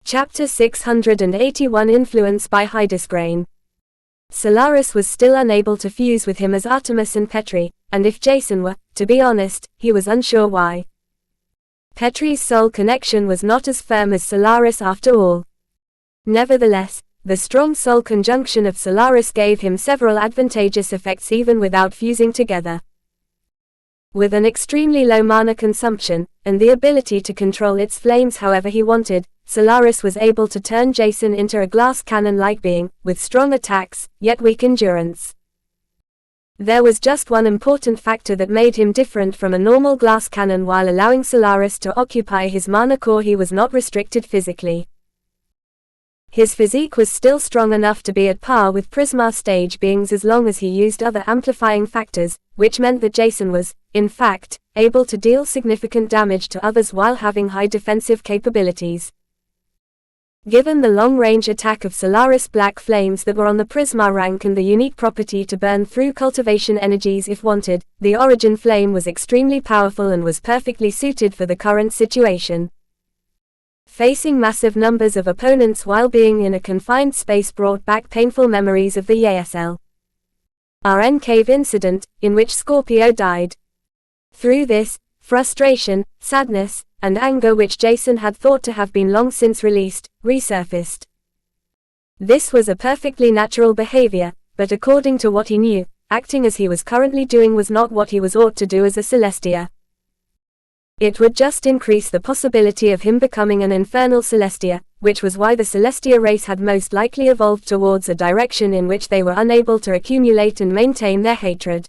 Chapter 681 Influence by Hydesgrain. Solaris was still unable to fuse with him as Artemis and Petri, and if Jason were, to be honest, he was unsure why. Petri's soul connection was not as firm as Solaris after all. Nevertheless, the strong soul conjunction of Solaris gave him several advantageous effects even without fusing together. With an extremely low mana consumption, and the ability to control its flames however he wanted, Solaris was able to turn Jason into a glass cannon-like being, with strong attacks, yet weak endurance. There was just one important factor that made him different from a normal glass cannon. While allowing Solaris to occupy his mana core, he was not restricted physically. His physique was still strong enough to be at par with Prisma stage beings as long as he used other amplifying factors, which meant that Jason was, in fact, able to deal significant damage to others while having high defensive capabilities. Given the long-range attack of Solaris black flames that were on the Prisma rank and the unique property to burn through cultivation energies if wanted, the Origin Flame was extremely powerful and was perfectly suited for the current situation. Facing massive numbers of opponents while being in a confined space brought back painful memories of the YSL RN cave incident, in which Scorpio died. Through this, frustration, sadness, and anger which Jason had thought to have been long since released, resurfaced. This was a perfectly natural behavior, but according to what he knew, acting as he was currently doing was not what he was ought to do as a Celestia. It would just increase the possibility of him becoming an infernal Celestia, which was why the Celestia race had most likely evolved towards a direction in which they were unable to accumulate and maintain their hatred.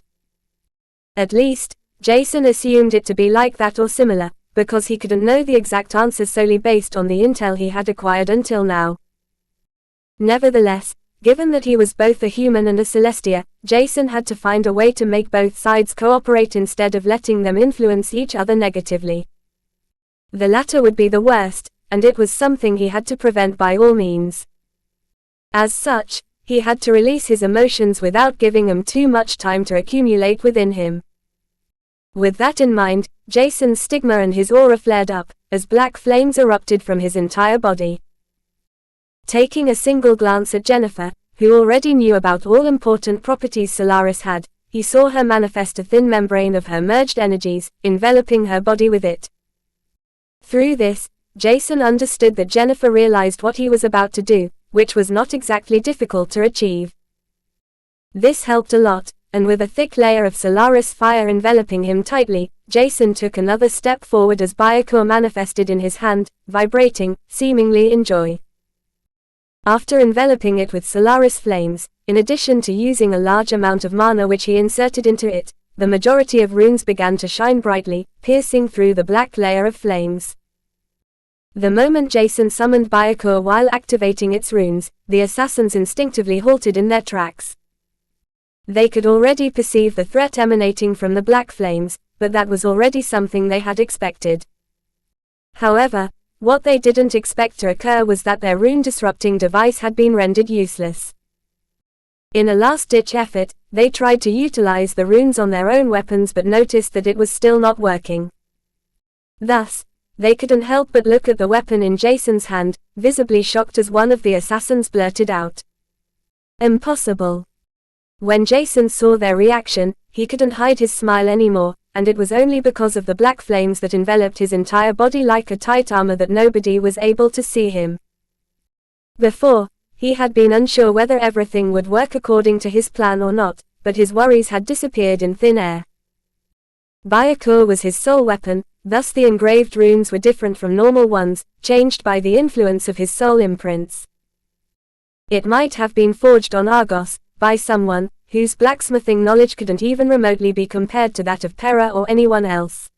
At least, Jason assumed it to be like that or similar, because he couldn't know the exact answer solely based on the intel he had acquired until now. Nevertheless, given that he was both a human and a Celestia, Jason had to find a way to make both sides cooperate instead of letting them influence each other negatively. The latter would be the worst, and it was something he had to prevent by all means. As such, he had to release his emotions without giving them too much time to accumulate within him. With that in mind, Jason's stigma and his aura flared up, as black flames erupted from his entire body. Taking a single glance at Jennifer, who already knew about all important properties Solaris had, he saw her manifest a thin membrane of her merged energies, enveloping her body with it. Through this, Jason understood that Jennifer realized what he was about to do, which was not exactly difficult to achieve. This helped a lot, and with a thick layer of Solaris fire enveloping him tightly, Jason took another step forward as Byakuya manifested in his hand, vibrating, seemingly in joy. After enveloping it with Solaris flames, in addition to using a large amount of mana which he inserted into it, the majority of runes began to shine brightly, piercing through the black layer of flames. The moment Jason summoned Byakuya while activating its runes, the assassins instinctively halted in their tracks. They could already perceive the threat emanating from the black flames, but that was already something they had expected. However, what they didn't expect to occur was that their rune-disrupting device had been rendered useless. In a last-ditch effort, they tried to utilize the runes on their own weapons but noticed that it was still not working. Thus, they couldn't help but look at the weapon in Jason's hand, visibly shocked as one of the assassins blurted out, "Impossible." When Jason saw their reaction, he couldn't hide his smile anymore, and it was only because of the black flames that enveloped his entire body like a tight armor that nobody was able to see him. Before, he had been unsure whether everything would work according to his plan or not, but his worries had disappeared in thin air. Byakuya was his sole weapon, thus the engraved runes were different from normal ones, changed by the influence of his soul imprints. It might have been forged on Argos, by someone whose blacksmithing knowledge couldn't even remotely be compared to that of Pera or anyone else.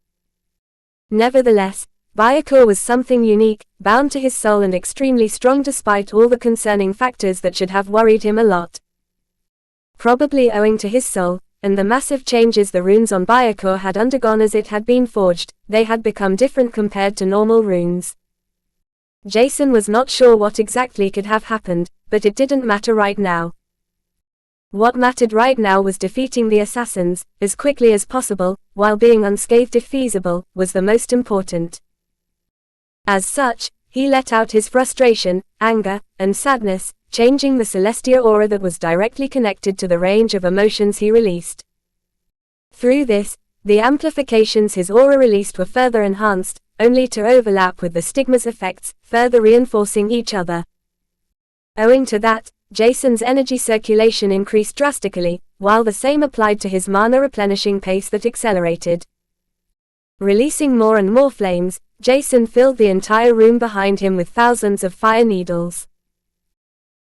Nevertheless, Byakuya was something unique, bound to his soul and extremely strong despite all the concerning factors that should have worried him a lot. Probably owing to his soul, and the massive changes the runes on Byakuya had undergone as it had been forged, they had become different compared to normal runes. Jason was not sure what exactly could have happened, but it didn't matter right now. What mattered right now was defeating the assassins, as quickly as possible, while being unscathed if feasible, was the most important. As such, he let out his frustration, anger, and sadness, changing the celestial aura that was directly connected to the range of emotions he released. Through this, the amplifications his aura released were further enhanced, only to overlap with the stigma's effects, further reinforcing each other. Owing to that, Jason's energy circulation increased drastically, while the same applied to his mana replenishing pace that accelerated. Releasing more and more flames, Jason filled the entire room behind him with thousands of fire needles.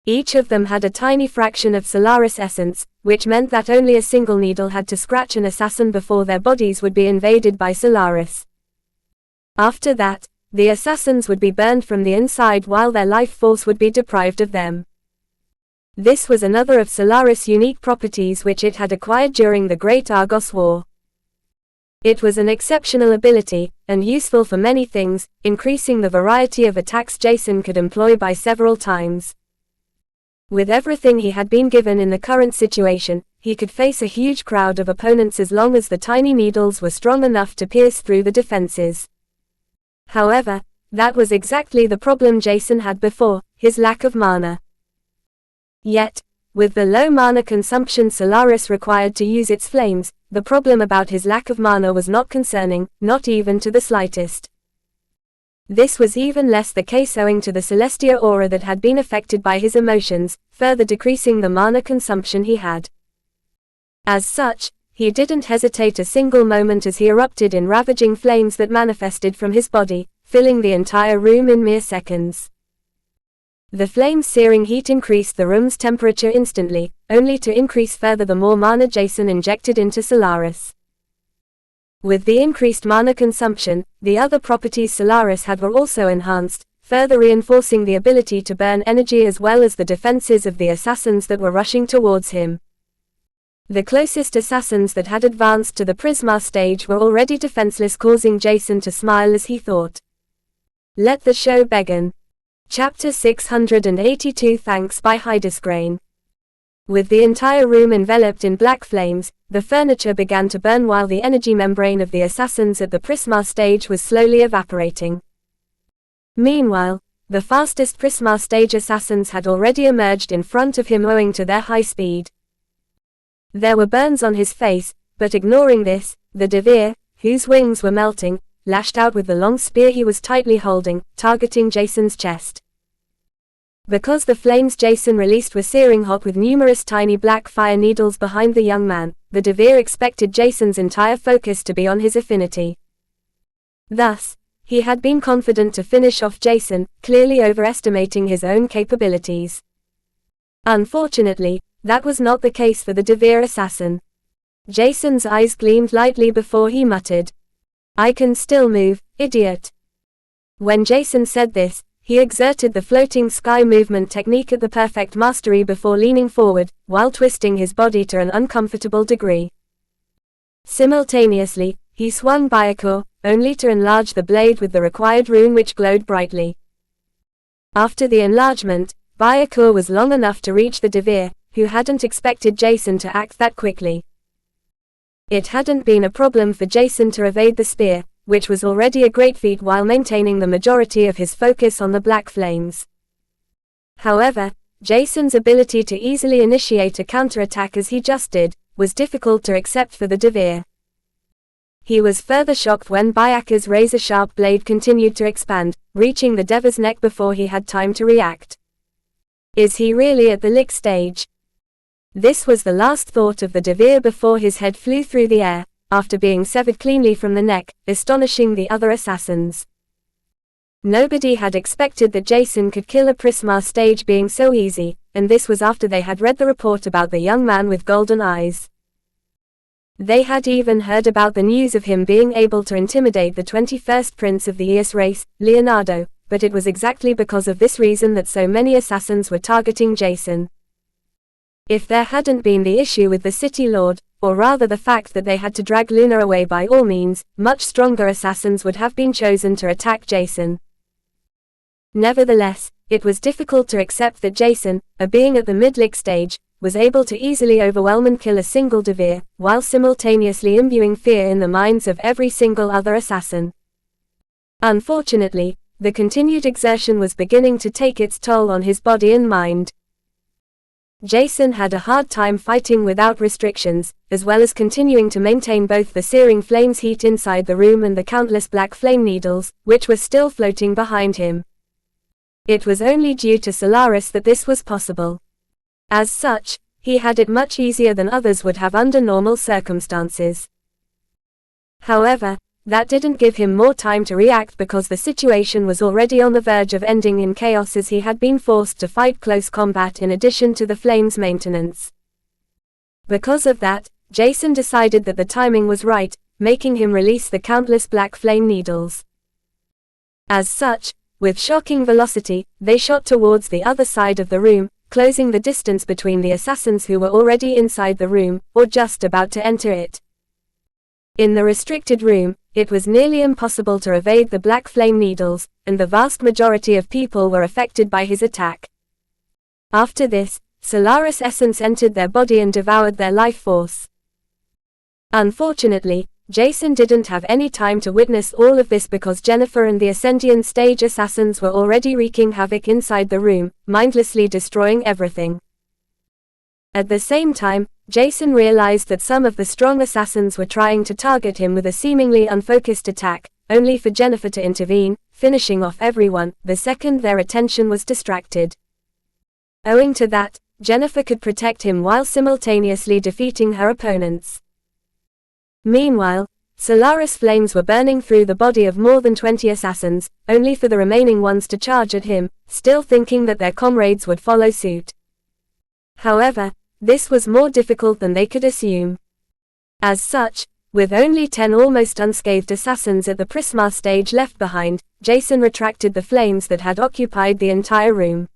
Each of them had a tiny fraction of Solaris essence, which meant that only a single needle had to scratch an assassin before their bodies would be invaded by Solaris. After that, the assassins would be burned from the inside while their life force would be deprived of them. This was another of Solaris' unique properties which it had acquired during the Great Argos War. It was an exceptional ability, and useful for many things, increasing the variety of attacks Jason could employ by several times. With everything he had been given in the current situation, he could face a huge crowd of opponents as long as the tiny needles were strong enough to pierce through the defenses. However, that was exactly the problem Jason had before, his lack of mana. Yet, with the low mana consumption Solaris required to use its flames, the problem about his lack of mana was not concerning, not even to the slightest. This was even less the case owing to the celestial aura that had been affected by his emotions, further decreasing the mana consumption he had. As such, he didn't hesitate a single moment as he erupted in ravaging flames that manifested from his body, filling the entire room in mere seconds. The flame's searing heat increased the room's temperature instantly, only to increase further the more mana Jason injected into Solaris. With the increased mana consumption, the other properties Solaris had were also enhanced, further reinforcing the ability to burn energy as well as the defenses of the assassins that were rushing towards him. The closest assassins that had advanced to the Prisma stage were already defenseless, causing Jason to smile as he thought. Let the show begin. Chapter 682 Thanks by Hydesgrain. With the entire room enveloped in black flames, the furniture began to burn while the energy membrane of the assassins at the Prisma stage was slowly evaporating. Meanwhile, the fastest Prisma stage assassins had already emerged in front of him owing to their high speed. There were burns on his face, but ignoring this, the Devir, whose wings were melting, lashed out with the long spear he was tightly holding, targeting Jason's chest. Because the flames Jason released were searing hot with numerous tiny black fire needles behind the young man, the Devir expected Jason's entire focus to be on his affinity. Thus, he had been confident to finish off Jason, clearly overestimating his own capabilities. Unfortunately, that was not the case for the Devir assassin. Jason's eyes gleamed lightly before he muttered, "I can still move, idiot." When Jason said this, he exerted the floating sky movement technique at the perfect mastery before leaning forward, while twisting his body to an uncomfortable degree. Simultaneously, he swung Byakur, only to enlarge the blade with the required rune which glowed brightly. After the enlargement, Byakur was long enough to reach the Devir, who hadn't expected Jason to act that quickly. It hadn't been a problem for Jason to evade the spear, which was already a great feat while maintaining the majority of his focus on the black flames. However, Jason's ability to easily initiate a counterattack as he just did, was difficult to accept for the Devir. He was further shocked when Byakur's razor-sharp blade continued to expand, reaching the Devir's neck before he had time to react. Is he really at the lick stage? This was the last thought of the Devir before his head flew through the air, after being severed cleanly from the neck, astonishing the other assassins. Nobody had expected that Jason could kill a Prisma stage being so easy, and this was after they had read the report about the young man with golden eyes. They had even heard about the news of him being able to intimidate the 21st prince of the Eos race, Leonardo, but it was exactly because of this reason that so many assassins were targeting Jason. If there hadn't been the issue with the City Lord, or rather the fact that they had to drag Luna away, by all means, much stronger assassins would have been chosen to attack Jason. Nevertheless, it was difficult to accept that Jason, a being at the mid-lick stage, was able to easily overwhelm and kill a single Devir, while simultaneously imbuing fear in the minds of every single other assassin. Unfortunately, the continued exertion was beginning to take its toll on his body and mind. Jason had a hard time fighting without restrictions, as well as continuing to maintain both the searing flames heat inside the room and the countless black flame needles, which were still floating behind him. It was only due to Solaris that this was possible. As such, he had it much easier than others would have under normal circumstances. However, that didn't give him more time to react because the situation was already on the verge of ending in chaos as he had been forced to fight close combat in addition to the flames maintenance. Because of that, Jason decided that the timing was right, making him release the countless black flame needles. As such, with shocking velocity, they shot towards the other side of the room, closing the distance between the assassins who were already inside the room, or just about to enter it. In the restricted room, it was nearly impossible to evade the black flame needles, and the vast majority of people were affected by his attack. After this, Solaris essence entered their body and devoured their life force. Unfortunately, Jason didn't have any time to witness all of this because Jennifer and the Ascendian stage assassins were already wreaking havoc inside the room, mindlessly destroying everything. At the same time, Jason realized that some of the strong assassins were trying to target him with a seemingly unfocused attack, only for Jennifer to intervene, finishing off everyone the second their attention was distracted. Owing to that, Jennifer could protect him while simultaneously defeating her opponents. Meanwhile, Solaris flames were burning through the body of more than 20 assassins, only for the remaining ones to charge at him, still thinking that their comrades would follow suit. However, this was more difficult than they could assume. As such, with only 10 almost unscathed assassins at the Prisma stage left behind, Jason retracted the flames that had occupied the entire room.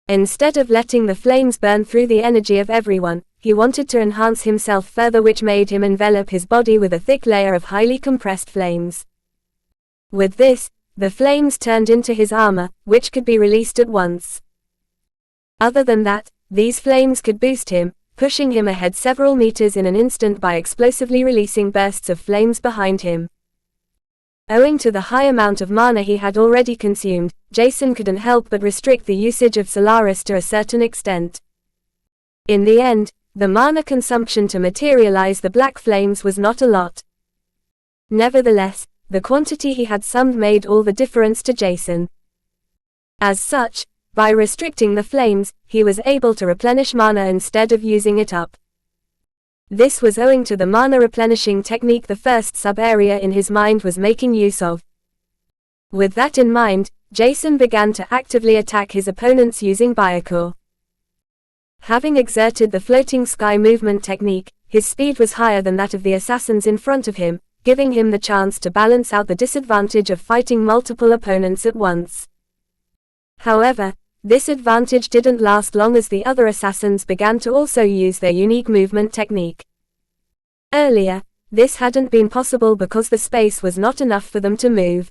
Instead of letting the flames burn through the energy of everyone, he wanted to enhance himself further, which made him envelop his body with a thick layer of highly compressed flames. With this, the flames turned into his armor, which could be released at once. Other than that, these flames could boost him, pushing him ahead several meters in an instant by explosively releasing bursts of flames behind him. Owing to the high amount of mana he had already consumed, Jason couldn't help but restrict the usage of Solaris to a certain extent. In the end, the mana consumption to materialize the black flames was not a lot. Nevertheless, the quantity he had summoned made all the difference to Jason. As such, by restricting the flames, he was able to replenish mana instead of using it up. This was owing to the mana replenishing technique the first sub-area in his mind was making use of. With that in mind, Jason began to actively attack his opponents using Byakuya. Having exerted the floating sky movement technique, his speed was higher than that of the assassins in front of him, giving him the chance to balance out the disadvantage of fighting multiple opponents at once. However, this advantage didn't last long as the other assassins began to also use their unique movement technique. Earlier, this hadn't been possible because the space was not enough for them to move.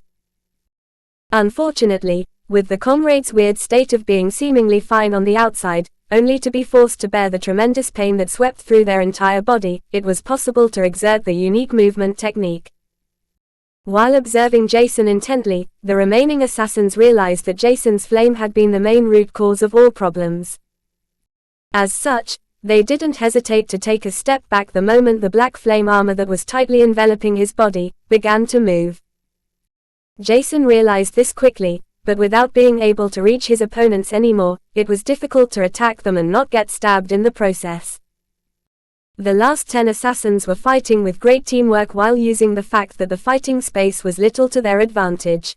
Unfortunately, with the comrades' weird state of being seemingly fine on the outside, only to be forced to bear the tremendous pain that swept through their entire body, it was possible to exert the unique movement technique. While observing Jason intently, the remaining assassins realized that Jason's flame had been the main root cause of all problems. As such, they didn't hesitate to take a step back the moment the black flame armor that was tightly enveloping his body began to move. Jason realized this quickly, but without being able to reach his opponents anymore, it was difficult to attack them and not get stabbed in the process. The last 10 assassins were fighting with great teamwork while using the fact that the fighting space was little to their advantage.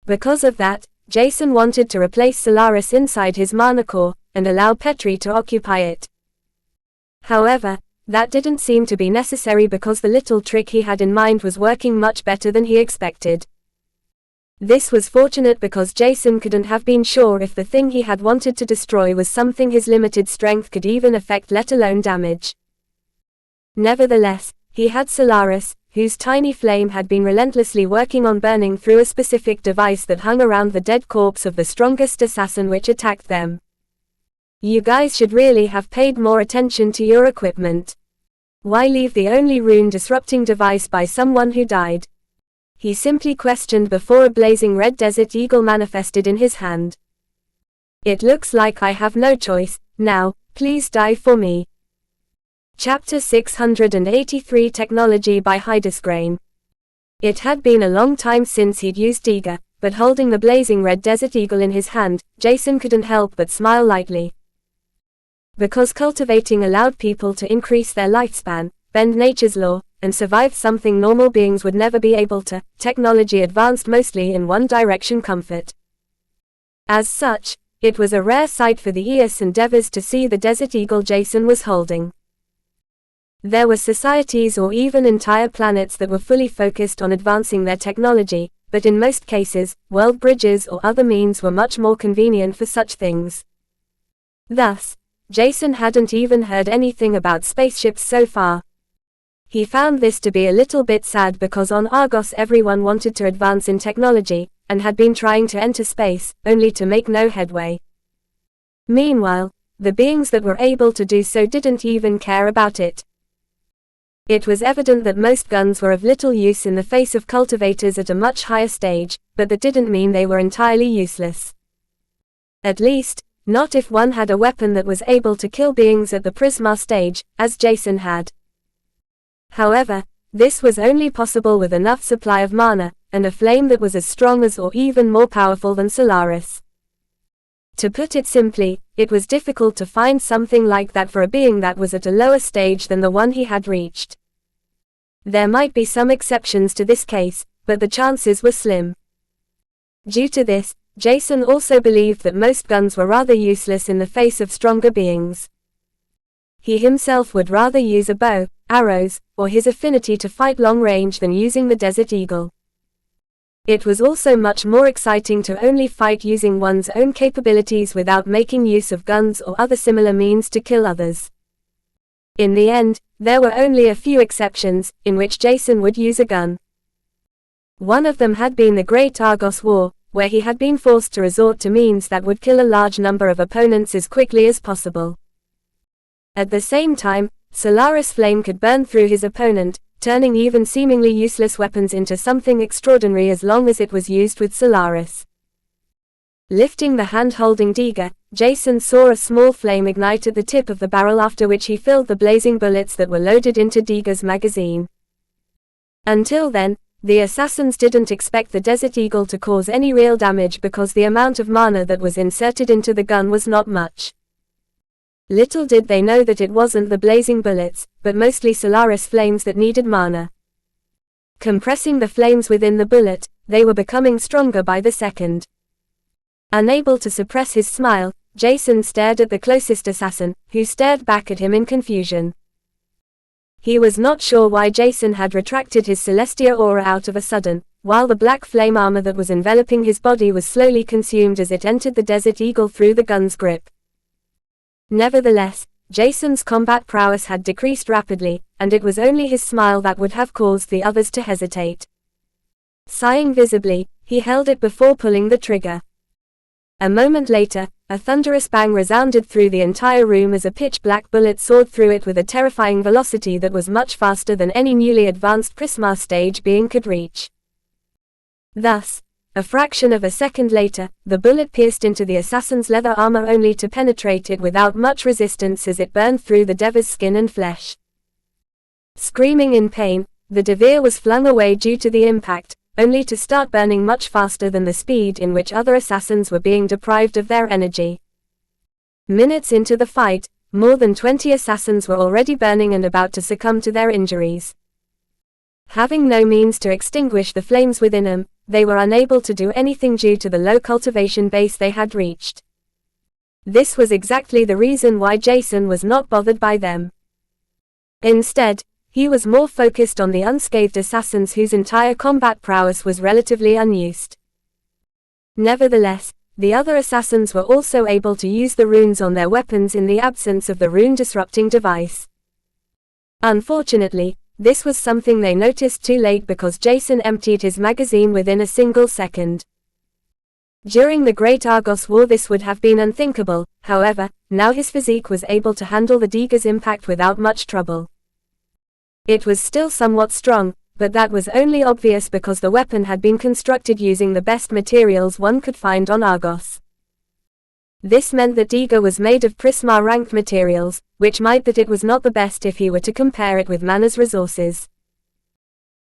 Because of that, Jason wanted to replace Solaris inside his mana core, and allow Petri to occupy it. However, that didn't seem to be necessary because the little trick he had in mind was working much better than he expected. This was fortunate because Jason couldn't have been sure if the thing he had wanted to destroy was something his limited strength could even affect, let alone damage. Nevertheless, he had Solaris, whose tiny flame had been relentlessly working on burning through a specific device that hung around the dead corpse of the strongest assassin which attacked them. You guys should really have paid more attention to your equipment. Why leave the only rune disrupting device by someone who died? He simply questioned before a blazing red Desert Eagle manifested in his hand. "It looks like I have no choice, now, please die for me." Chapter 683 Technology by Hydesgrain. It had been a long time since he'd used Deega, but holding the blazing red Desert Eagle in his hand, Jason couldn't help but smile lightly. Because cultivating allowed people to increase their lifespan, bend nature's law, and survive something normal beings would never be able to, technology advanced mostly in one direction: comfort. As such, it was a rare sight for the Eos and Devas to see the Desert Eagle Jason was holding. There were societies or even entire planets that were fully focused on advancing their technology, but in most cases, world bridges or other means were much more convenient for such things. Thus, Jason hadn't even heard anything about spaceships so far. He found this to be a little bit sad because on Argos everyone wanted to advance in technology, and had been trying to enter space, only to make no headway. Meanwhile, the beings that were able to do so didn't even care about it. It was evident that most guns were of little use in the face of cultivators at a much higher stage, but that didn't mean they were entirely useless. At least, not if one had a weapon that was able to kill beings at the Prisma stage, as Jason had. However, this was only possible with enough supply of mana, and a flame that was as strong as or even more powerful than Solaris. To put it simply, it was difficult to find something like that for a being that was at a lower stage than the one he had reached. There might be some exceptions to this case, but the chances were slim. Due to this, Jason also believed that most guns were rather useless in the face of stronger beings. He himself would rather use a bow, arrows, or his affinity to fight long range than using the Desert Eagle. It was also much more exciting to only fight using one's own capabilities without making use of guns or other similar means to kill others. In the end, there were only a few exceptions, in which Jason would use a gun. One of them had been the Great Argos War, where he had been forced to resort to means that would kill a large number of opponents as quickly as possible. At the same time, Solaris flame could burn through his opponent, turning even seemingly useless weapons into something extraordinary as long as it was used with Solaris. Lifting the hand-holding Deega, Jason saw a small flame ignite at the tip of the barrel, after which he filled the blazing bullets that were loaded into Deega's magazine. Until then, the assassins didn't expect the Desert Eagle to cause any real damage because the amount of mana that was inserted into the gun was not much. Little did they know that it wasn't the blazing bullets, but mostly Solaris flames that needed mana. Compressing the flames within the bullet, they were becoming stronger by the second. Unable to suppress his smile, Jason stared at the closest assassin, who stared back at him in confusion. He was not sure why Jason had retracted his Celestia aura out of a sudden, while the black flame armor that was enveloping his body was slowly consumed as it entered the Desert Eagle through the gun's grip. Nevertheless, Jason's combat prowess had decreased rapidly, and it was only his smile that would have caused the others to hesitate. Sighing visibly, he held it before pulling the trigger. A moment later, a thunderous bang resounded through the entire room as a pitch-black bullet soared through it with a terrifying velocity that was much faster than any newly advanced Prisma stage being could reach. Thus, a fraction of a second later, the bullet pierced into the assassin's leather armor only to penetrate it without much resistance as it burned through the Deva's skin and flesh. Screaming in pain, the Devir was flung away due to the impact, only to start burning much faster than the speed in which other assassins were being deprived of their energy. Minutes into the fight, more than 20 assassins were already burning and about to succumb to their injuries. Having no means to extinguish the flames within them, they were unable to do anything due to the low cultivation base they had reached. This was exactly the reason why Jason was not bothered by them. Instead, he was more focused on the unscathed assassins whose entire combat prowess was relatively unused. Nevertheless, the other assassins were also able to use the runes on their weapons in the absence of the rune-disrupting device. Unfortunately, this was something they noticed too late because Jason emptied his magazine within a single second. During the Great Argos War this would have been unthinkable, however, now his physique was able to handle the Deega's impact without much trouble. It was still somewhat strong, but that was only obvious because the weapon had been constructed using the best materials one could find on Argos. This meant that Deega was made of Prisma-ranked materials, which meant that it was not the best if he were to compare it with Mana's resources.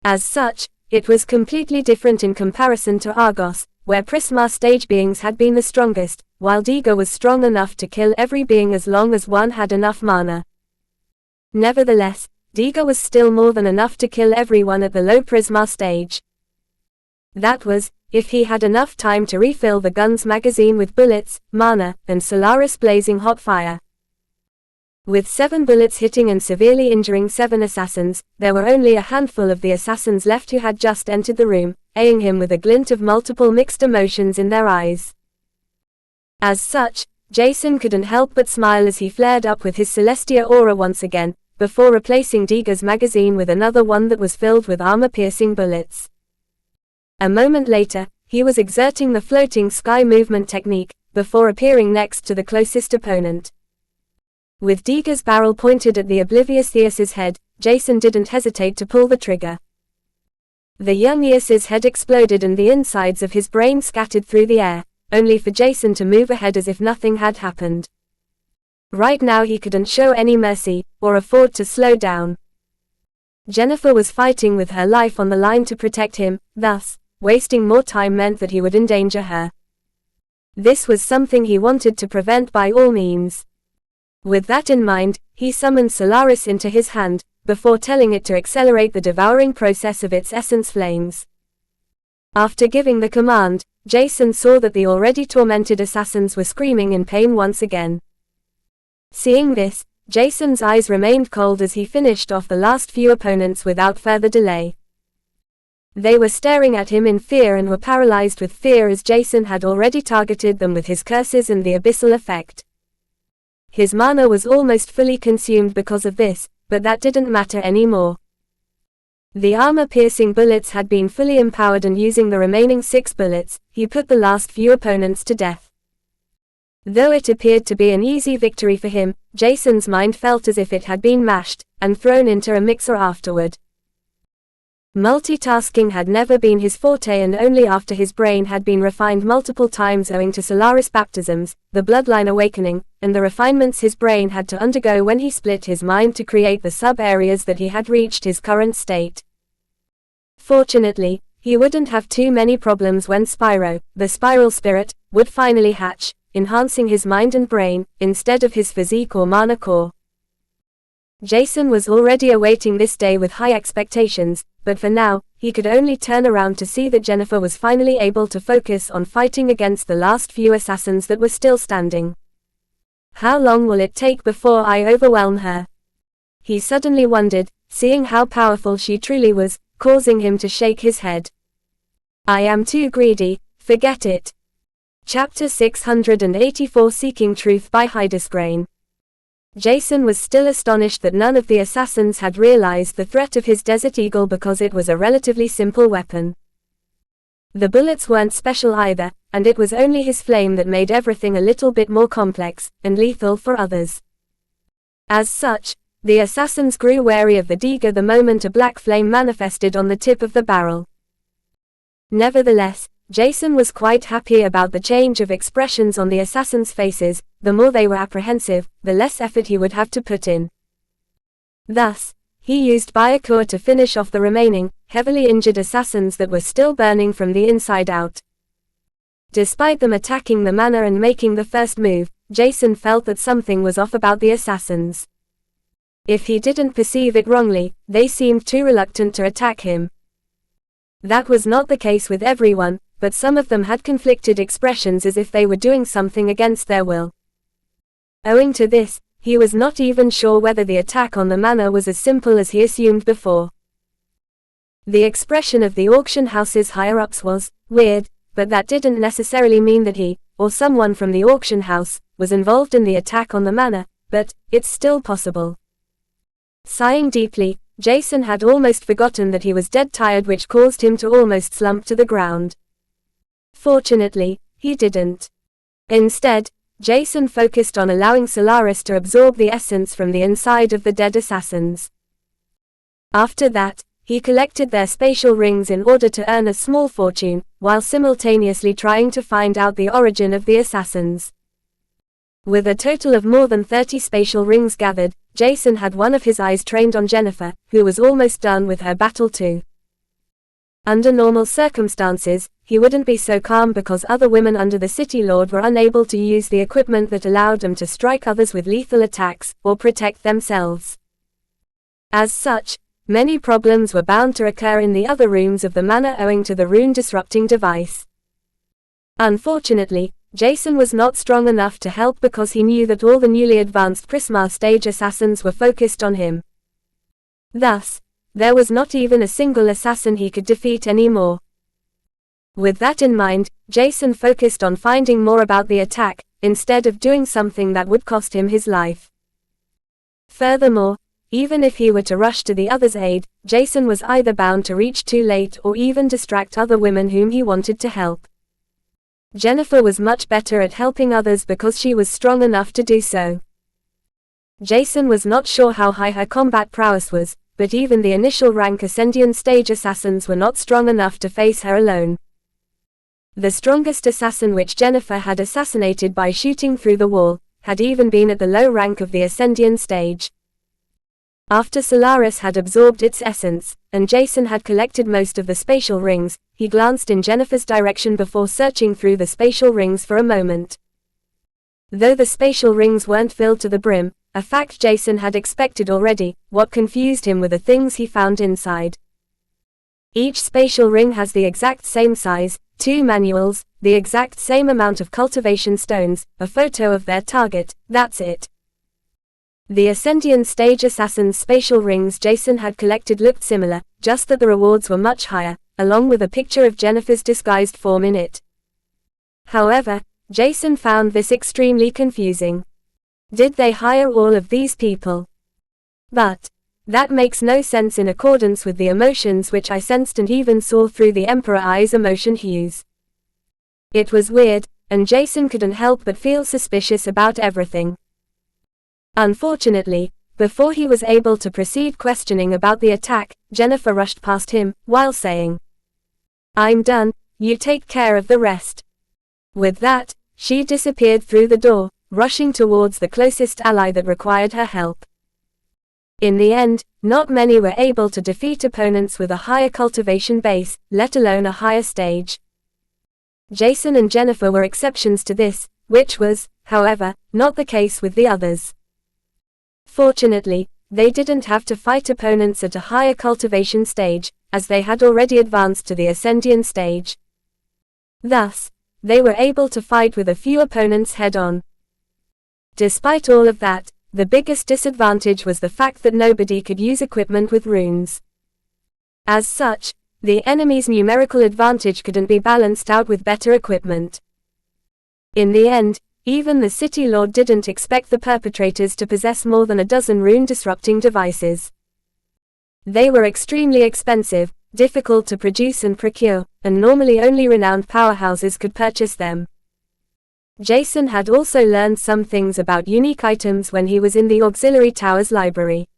As such, it was completely different in comparison to Argos, where Prisma stage beings had been the strongest, while Deega was strong enough to kill every being as long as one had enough mana. Nevertheless, Deega was still more than enough to kill everyone at the low Prisma stage. That was, if he had enough time to refill the gun's magazine with bullets, mana, and Solaris blazing hot fire. With 7 bullets hitting and severely injuring 7 assassins, there were only a handful of the assassins left who had just entered the room, eyeing him with a glint of multiple mixed emotions in their eyes. As such, Jason couldn't help but smile as he flared up with his Celestia aura once again, before replacing Deega's magazine with another one that was filled with armor-piercing bullets. A moment later, he was exerting the floating sky movement technique, before appearing next to the closest opponent. With Deega's barrel pointed at the oblivious Eos's head, Jason didn't hesitate to pull the trigger. The young Eos's head exploded and the insides of his brain scattered through the air, only for Jason to move ahead as if nothing had happened. Right now he couldn't show any mercy, or afford to slow down. Jennifer was fighting with her life on the line to protect him, thus, wasting more time meant that he would endanger her. This was something he wanted to prevent by all means. With that in mind, he summoned Solaris into his hand, before telling it to accelerate the devouring process of its essence flames. After giving the command, Jason saw that the already tormented assassins were screaming in pain once again. Seeing this, Jason's eyes remained cold as he finished off the last few opponents without further delay. They were staring at him in fear and were paralyzed with fear as Jason had already targeted them with his curses and the abyssal effect. His mana was almost fully consumed because of this, but that didn't matter anymore. The armor-piercing bullets had been fully empowered and using the remaining 6 bullets, he put the last few opponents to death. Though it appeared to be an easy victory for him, Jason's mind felt as if it had been mashed, and thrown into a mixer afterward. Multitasking had never been his forte and only after his brain had been refined multiple times owing to Solaris baptisms, the bloodline awakening, and the refinements his brain had to undergo when he split his mind to create the sub-areas that he had reached his current state. Fortunately, he wouldn't have too many problems when Spyro, the spiral spirit, would finally hatch, enhancing his mind and brain, instead of his physique or mana core. Jason was already awaiting this day with high expectations, but for now, he could only turn around to see that Jennifer was finally able to focus on fighting against the last few assassins that were still standing. How long will it take before I overwhelm her? He suddenly wondered, seeing how powerful she truly was, causing him to shake his head. I am too greedy, forget it. Chapter 684 Seeking Truth by Hydesgrain. Jason was still astonished that none of the assassins had realized the threat of his Desert Eagle because it was a relatively simple weapon. The bullets weren't special either, and it was only his flame that made everything a little bit more complex, and lethal for others. As such, the assassins grew wary of the Deega the moment a black flame manifested on the tip of the barrel. Nevertheless, Jason was quite happy about the change of expressions on the assassins' faces. The more they were apprehensive, the less effort he would have to put in. Thus, he used Byakuya to finish off the remaining, heavily injured assassins that were still burning from the inside out. Despite them attacking the mana and making the first move, Jason felt that something was off about the assassins. If he didn't perceive it wrongly, they seemed too reluctant to attack him. That was not the case with everyone, but some of them had conflicted expressions as if they were doing something against their will. Owing to this, he was not even sure whether the attack on the mana was as simple as he assumed before. The expression of the auction house's higher-ups was weird, but that didn't necessarily mean that he, or someone from the auction house, was involved in the attack on the mana, but it's still possible. Sighing deeply, Jason had almost forgotten that he was dead tired, which caused him to almost slump to the ground. Fortunately, he didn't. Instead, Jason focused on allowing Solaris to absorb the essence from the inside of the dead assassins. After that, he collected their spatial rings in order to earn a small fortune, while simultaneously trying to find out the origin of the assassins. With a total of more than 30 spatial rings gathered, Jason had one of his eyes trained on Jennifer, who was almost done with her battle too. Under normal circumstances, he wouldn't be so calm because other women under the City Lord were unable to use the equipment that allowed them to strike others with lethal attacks, or protect themselves. As such, many problems were bound to occur in the other rooms of the manor owing to the rune-disrupting device. Unfortunately, Jason was not strong enough to help because he knew that all the newly advanced Prisma stage assassins were focused on him. Thus, there was not even a single assassin he could defeat anymore. With that in mind, Jason focused on finding more about the attack, instead of doing something that would cost him his life. Furthermore, even if he were to rush to the others' aid, Jason was either bound to reach too late or even distract other women whom he wanted to help. Jennifer was much better at helping others because she was strong enough to do so. Jason was not sure how high her combat prowess was, but even the initial rank Ascendian stage assassins were not strong enough to face her alone. The strongest assassin which Jennifer had assassinated by shooting through the wall, had even been at the low rank of the Ascendian stage. After Solaris had absorbed its essence, and Jason had collected most of the spatial rings, he glanced in Jennifer's direction before searching through the spatial rings for a moment. Though the spatial rings weren't filled to the brim, a fact Jason had expected already, what confused him were the things he found inside. Each spatial ring has the exact same size, 2 manuals, the exact same amount of cultivation stones, a photo of their target, that's it. The Ascendian stage assassin's spatial rings Jason had collected looked similar, just that the rewards were much higher, along with a picture of Jennifer's disguised form in it. However, Jason found this extremely confusing. Did they hire all of these people? But that makes no sense in accordance with the emotions which I sensed and even saw through the Emperor Eye's emotion hues. It was weird, and Jason couldn't help but feel suspicious about everything. Unfortunately, before he was able to proceed questioning about the attack, Jennifer rushed past him, while saying, "I'm done, you take care of the rest." With that, she disappeared through the door, rushing towards the closest ally that required her help. In the end, not many were able to defeat opponents with a higher cultivation base, let alone a higher stage. Jason and Jennifer were exceptions to this, which was, however, not the case with the others. Fortunately, they didn't have to fight opponents at a higher cultivation stage, as they had already advanced to the Ascendian stage. Thus, they were able to fight with a few opponents head-on. Despite all of that, the biggest disadvantage was the fact that nobody could use equipment with runes. As such, the enemy's numerical advantage couldn't be balanced out with better equipment. In the end, even the City Lord didn't expect the perpetrators to possess more than a dozen rune-disrupting devices. They were extremely expensive, difficult to produce and procure, and normally only renowned powerhouses could purchase them. Jason had also learned some things about unique items when he was in the Auxiliary Tower's library.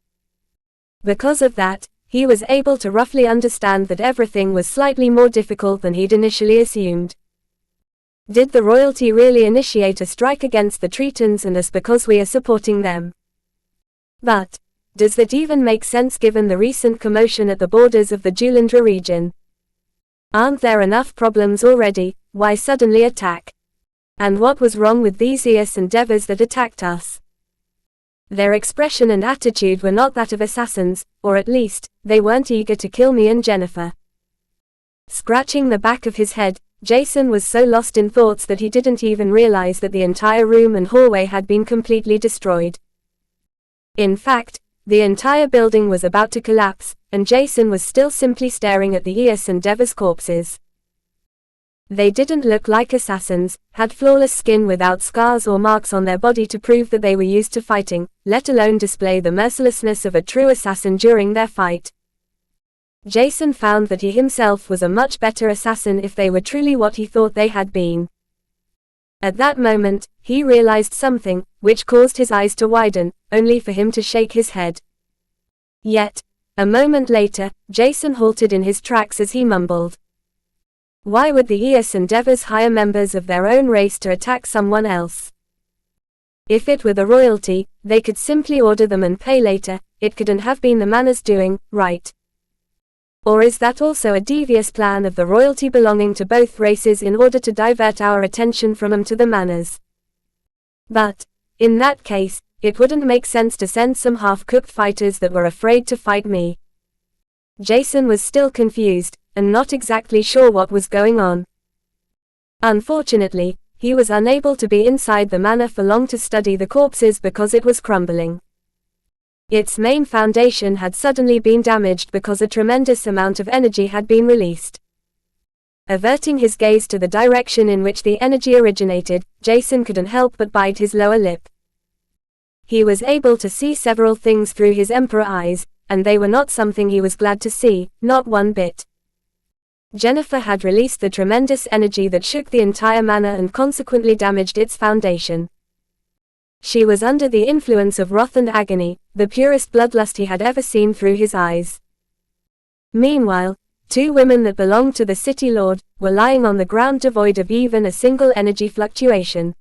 Because of that, he was able to roughly understand that everything was slightly more difficult than he'd initially assumed. Did the royalty really initiate a strike against the Tritons and us because we are supporting them? But does that even make sense given the recent commotion at the borders of the Julindra region? Aren't there enough problems already, why suddenly attack? And what was wrong with these Eos and Devas that attacked us? Their expression and attitude were not that of assassins, or at least, they weren't eager to kill me and Jennifer. Scratching the back of his head, Jason was so lost in thoughts that he didn't even realize that the entire room and hallway had been completely destroyed. In fact, the entire building was about to collapse, and Jason was still simply staring at the Eos and Devas corpses. They didn't look like assassins, had flawless skin without scars or marks on their body to prove that they were used to fighting, let alone display the mercilessness of a true assassin during their fight. Jason found that he himself was a much better assassin if they were truly what he thought they had been. At that moment, he realized something, which caused his eyes to widen, only for him to shake his head. Yet, A moment later, Jason halted in his tracks as he mumbled. Why would the Eos Endeavors hire members of their own race to attack someone else? If it were the royalty, they could simply order them and pay later. It couldn't have been the Manor's doing, right? Or is that also a devious plan of the royalty belonging to both races in order to divert our attention from them to the Manors? But, in that case, it wouldn't make sense to send some half-cooked fighters that were afraid to fight me. Jason was still confused, and not exactly sure what was going on. Unfortunately, he was unable to be inside the manor for long to study the corpses because it was crumbling. Its main foundation had suddenly been damaged because a tremendous amount of energy had been released. Averting his gaze to the direction in which the energy originated, Jason couldn't help but bite his lower lip. He was able to see several things through his Emperor eyes, and they were not something he was glad to see, not one bit. Jennifer had released the tremendous energy that shook the entire manor and consequently damaged its foundation. She was under the influence of wrath and agony, the purest bloodlust he had ever seen through his eyes. Meanwhile, 2 women that belonged to the City Lord were lying on the ground devoid of even a single energy fluctuation.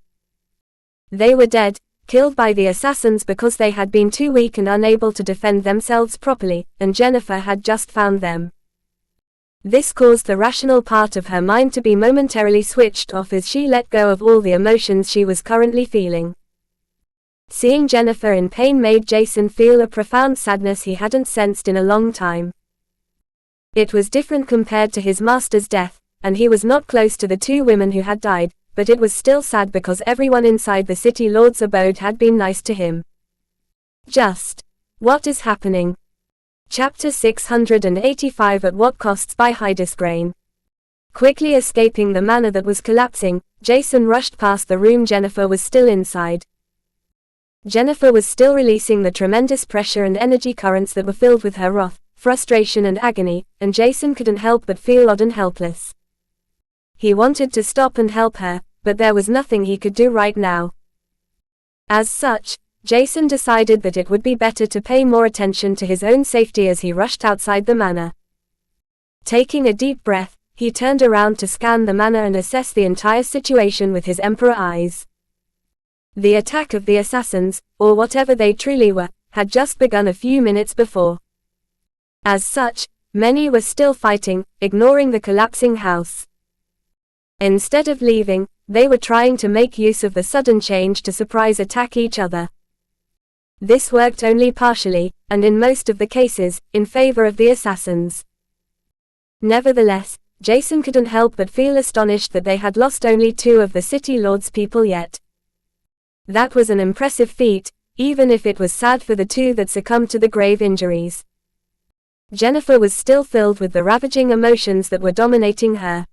They were dead, killed by the assassins because they had been too weak and unable to defend themselves properly, and Jennifer had just found them. This caused the rational part of her mind to be momentarily switched off as she let go of all the emotions she was currently feeling. Seeing Jennifer in pain made Jason feel a profound sadness he hadn't sensed in a long time. It was different compared to his master's death, and he was not close to the 2 women who had died, but it was still sad because everyone inside the City Lord's abode had been nice to him. Just, what is happening? Chapter 685 At What Costs by Hydesgrain. Quickly escaping the manor that was collapsing, Jason rushed past the room Jennifer was still inside. Jennifer was still releasing the tremendous pressure and energy currents that were filled with her wrath, frustration and agony, and Jason couldn't help but feel odd and helpless. He wanted to stop and help her, but there was nothing he could do right now. As such, Jason decided that it would be better to pay more attention to his own safety as he rushed outside the manor. Taking a deep breath, he turned around to scan the manor and assess the entire situation with his Emperor eyes. The attack of the assassins, or whatever they truly were, had just begun a few minutes before. As such, many were still fighting, ignoring the collapsing house. Instead of leaving, they were trying to make use of the sudden change to surprise attack each other. This worked only partially, and in most of the cases, in favor of the assassins. Nevertheless, Jason couldn't help but feel astonished that they had lost only 2 of the City Lord's people yet. That was an impressive feat, even if it was sad for the 2 that succumbed to the grave injuries. Jennifer was still filled with the ravaging emotions that were dominating her.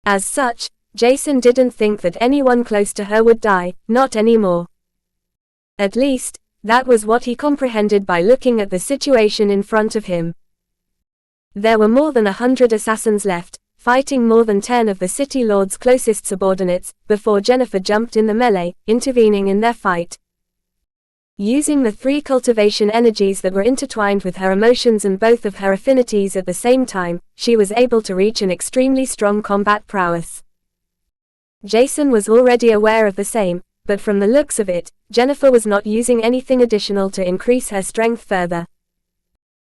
As such, Jason didn't think that anyone close to her would die, not anymore. At least, that was what he comprehended by looking at the situation in front of him. There were more than 100 assassins left, fighting more than 10 of the City Lord's closest subordinates, before Jennifer jumped in the melee, intervening in their fight. Using the 3 cultivation energies that were intertwined with her emotions and both of her affinities at the same time, she was able to reach an extremely strong combat prowess. Jason was already aware of the same, but from the looks of it, Jennifer was not using anything additional to increase her strength further.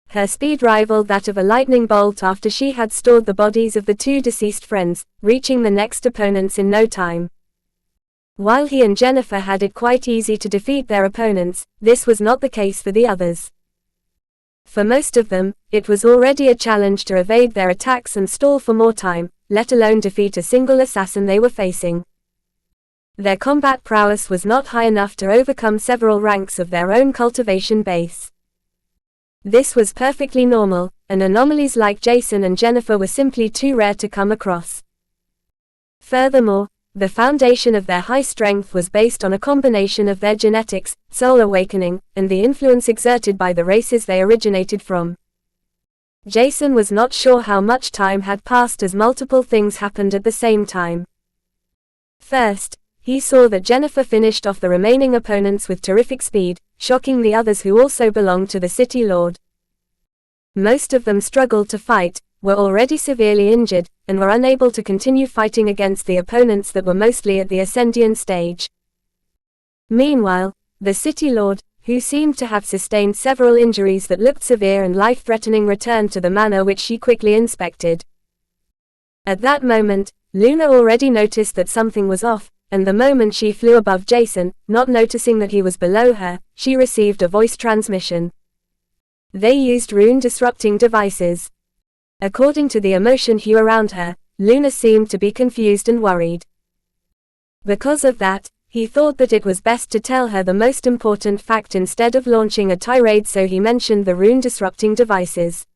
Her speed rivaled that of a lightning bolt after she had stored the bodies of the 2 deceased friends, reaching the next opponents in no time. While he and Jennifer had it quite easy to defeat their opponents, this was not the case for the others. For most of them, it was already a challenge to evade their attacks and stall for more time, let alone defeat a single assassin they were facing. Their combat prowess was not high enough to overcome several ranks of their own cultivation base. This was perfectly normal, and anomalies like Jason and Jennifer were simply too rare to come across. Furthermore, the foundation of their high strength was based on a combination of their genetics, soul awakening, and the influence exerted by the races they originated from. Jason was not sure how much time had passed as multiple things happened at the same time. First, he saw that Jennifer finished off the remaining opponents with terrific speed, shocking the others who also belonged to the City Lord. Most of them struggled to fight, were already severely injured, and were unable to continue fighting against the opponents that were mostly at the Ascendian stage. Meanwhile, the City Lord, who seemed to have sustained several injuries that looked severe and life-threatening, returned to the manor, which she quickly inspected. At that moment, Luna already noticed that something was off, and the moment she flew above Jason, not noticing that he was below her, she received a voice transmission. They used rune-disrupting devices. According to the emotion hue around her, Luna seemed to be confused and worried. Because of that, he thought that it was best to tell her the most important fact instead of launching a tirade, so he mentioned the rune-disrupting devices.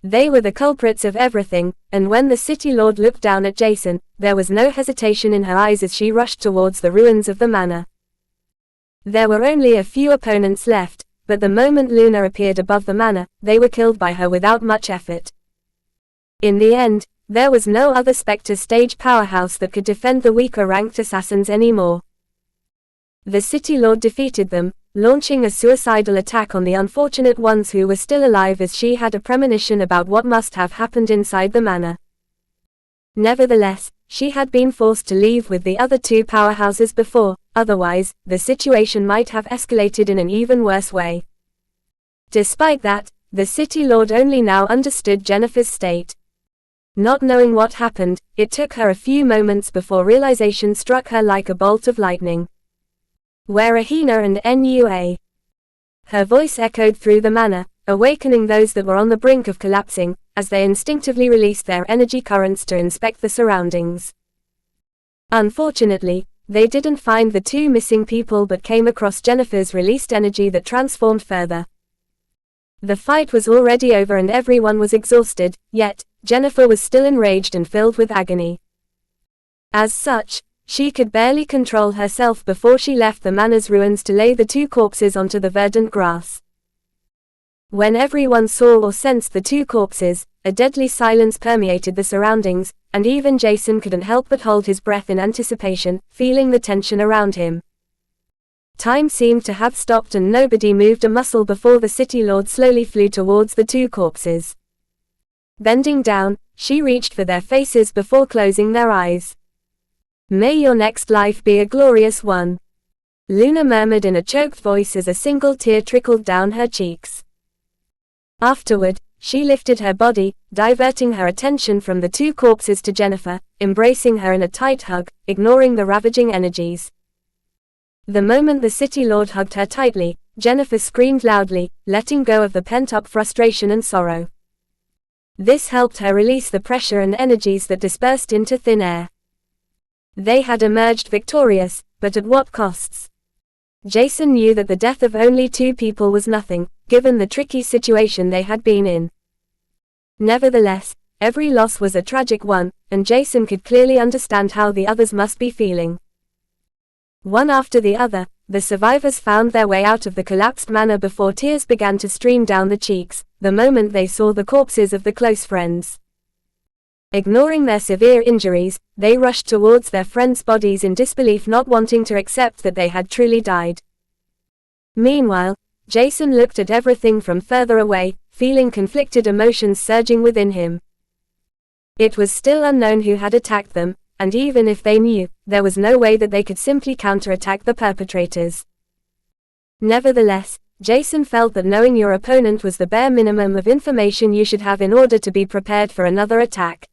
They were the culprits of everything, and when the City Lord looked down at Jason, there was no hesitation in her eyes as she rushed towards the ruins of the manor. There were only a few opponents left, but the moment Luna appeared above the manor, they were killed by her without much effort. In the end, there was no other Spectre stage powerhouse that could defend the weaker-ranked assassins anymore. The City Lord defeated them, launching a suicidal attack on the unfortunate ones who were still alive, as she had a premonition about what must have happened inside the manor. Nevertheless, she had been forced to leave with the other two powerhouses before, otherwise, the situation might have escalated in an even worse way. Despite that, the City Lord only now understood Jennifer's state. Not knowing what happened, it took her a few moments before realization struck her like a bolt of lightning. Where are Hina and Nua? Her voice echoed through the manor, awakening those that were on the brink of collapsing, as they instinctively released their energy currents to inspect the surroundings. Unfortunately, they didn't find the two missing people but came across Jennifer's released energy that transformed further. The fight was already over and everyone was exhausted, yet, Jennifer was still enraged and filled with agony. As such, she could barely control herself before she left the manor's ruins to lay the two corpses onto the verdant grass. When everyone saw or sensed the two corpses, a deadly silence permeated the surroundings, and even Jason couldn't help but hold his breath in anticipation, feeling the tension around him. Time seemed to have stopped and nobody moved a muscle before the City Lord slowly flew towards the two corpses. Bending down, she reached for their faces before closing their eyes. "May your next life be a glorious one," Luna murmured in a choked voice as a single tear trickled down her cheeks. Afterward, she lifted her body, diverting her attention from the two corpses to Jennifer, embracing her in a tight hug, ignoring the ravaging energies. The moment the City Lord hugged her tightly, Jennifer screamed loudly, letting go of the pent-up frustration and sorrow. This helped her release the pressure and energies that dispersed into thin air. They had emerged victorious, but at what costs? Jason knew that the death of only two people was nothing, given the tricky situation they had been in. Nevertheless, every loss was a tragic one, and Jason could clearly understand how the others must be feeling. One after the other, the survivors found their way out of the collapsed manor before tears began to stream down the cheeks, the moment they saw the corpses of the close friends. Ignoring their severe injuries, they rushed towards their friends' bodies in disbelief, not wanting to accept that they had truly died. Meanwhile, Jason looked at everything from further away, feeling conflicted emotions surging within him. It was still unknown who had attacked them, and even if they knew, there was no way that they could simply counterattack the perpetrators. Nevertheless, Jason felt that knowing your opponent was the bare minimum of information you should have in order to be prepared for another attack.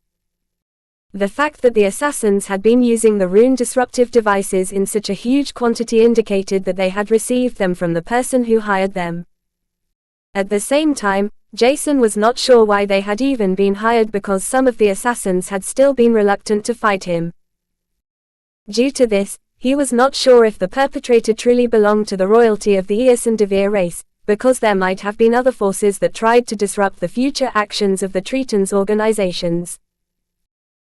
The fact that the assassins had been using the rune-disruptive devices in such a huge quantity indicated that they had received them from the person who hired them. At the same time, Jason was not sure why they had even been hired, because some of the assassins had still been reluctant to fight him. Due to this, he was not sure if the perpetrator truly belonged to the royalty of the Eos and Devere race, because there might have been other forces that tried to disrupt the future actions of the Tritons organizations.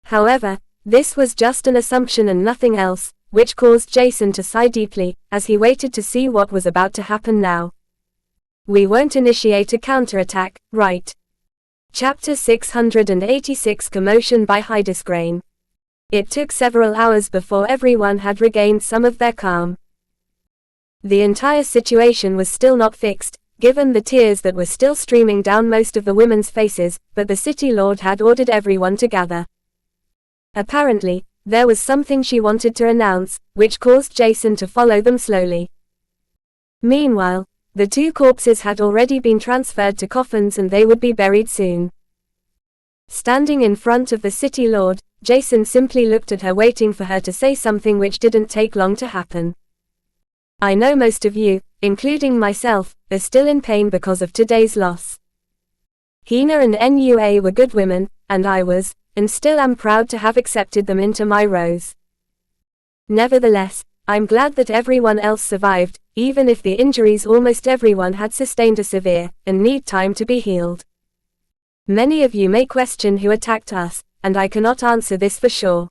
However, this was just an assumption and nothing else, which caused Jason to sigh deeply, as he waited to see what was about to happen now. We won't initiate a counterattack, right? Chapter 686 Commotion by Hydesgrain. It took several hours before everyone had regained some of their calm. The entire situation was still not fixed, given the tears that were still streaming down most of the women's faces, but the city lord had ordered everyone to gather. Apparently, there was something she wanted to announce, which caused Jason to follow them slowly. Meanwhile, the two corpses had already been transferred to coffins and they would be buried soon. Standing in front of the city lord, Jason simply looked at her, waiting for her to say something, which didn't take long to happen. I know most of you, including myself, are still in pain because of today's loss. Hina and Nua were good women, and I was, and still am proud to have accepted them into my rows. Nevertheless, I'm glad that everyone else survived, even if the injuries almost everyone had sustained are severe, and need time to be healed. Many of you may question who attacked us, and I cannot answer this for sure.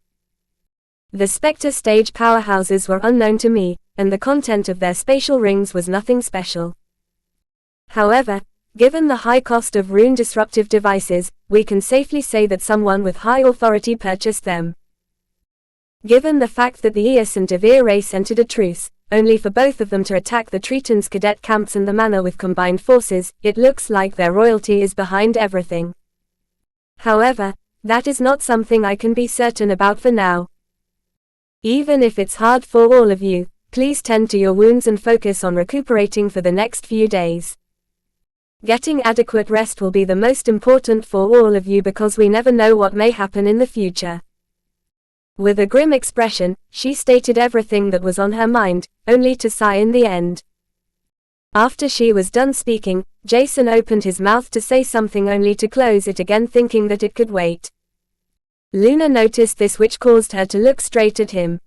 The Spectre stage powerhouses were unknown to me, and the content of their spatial rings was nothing special. However, given the high cost of rune disruptive devices, we can safely say that someone with high authority purchased them. Given the fact that the Eos and Devere race entered a truce, only for both of them to attack the Tritons' cadet camps and the manor with combined forces, it looks like their royalty is behind everything. However, that is not something I can be certain about for now. Even if it's hard for all of you, please tend to your wounds and focus on recuperating for the next few days. Getting adequate rest will be the most important for all of you because we never know what may happen in the future. With a grim expression, she stated everything that was on her mind, only to sigh in the end. After she was done speaking, Jason opened his mouth to say something only to close it again, thinking that it could wait. Luna noticed this, which caused her to look straight at him.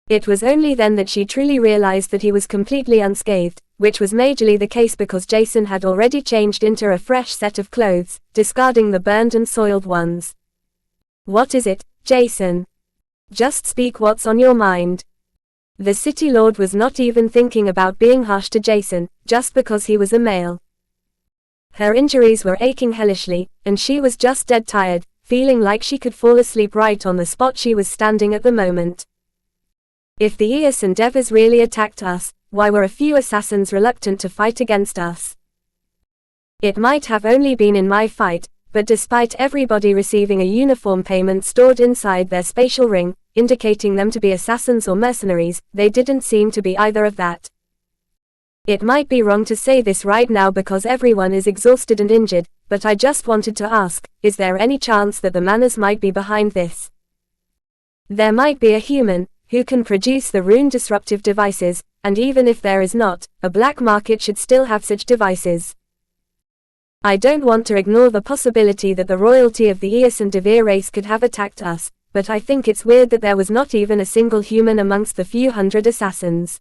It was only then that she truly realized that he was completely unscathed, which was majorly the case because Jason had already changed into a fresh set of clothes, discarding the burned and soiled ones. What is it, Jason? Just speak what's on your mind. The city lord was not even thinking about being harsh to Jason, just because he was a male. Her injuries were aching hellishly, and she was just dead tired, feeling like she could fall asleep right on the spot she was standing at the moment. If the Eos and Devers really attacked us, why were a few assassins reluctant to fight against us? It might have only been in my fight, but despite everybody receiving a uniform payment stored inside their spatial ring, indicating them to be assassins or mercenaries, they didn't seem to be either of that. It might be wrong to say this right now because everyone is exhausted and injured, but I just wanted to ask, is there any chance that the Manors might be behind this? There might be a human, who can produce the rune disruptive devices, and even if there is not, a black market should still have such devices. I don't want to ignore the possibility that the royalty of the Eos and Devere race could have attacked us, but I think it's weird that there was not even a single human amongst the few hundred assassins.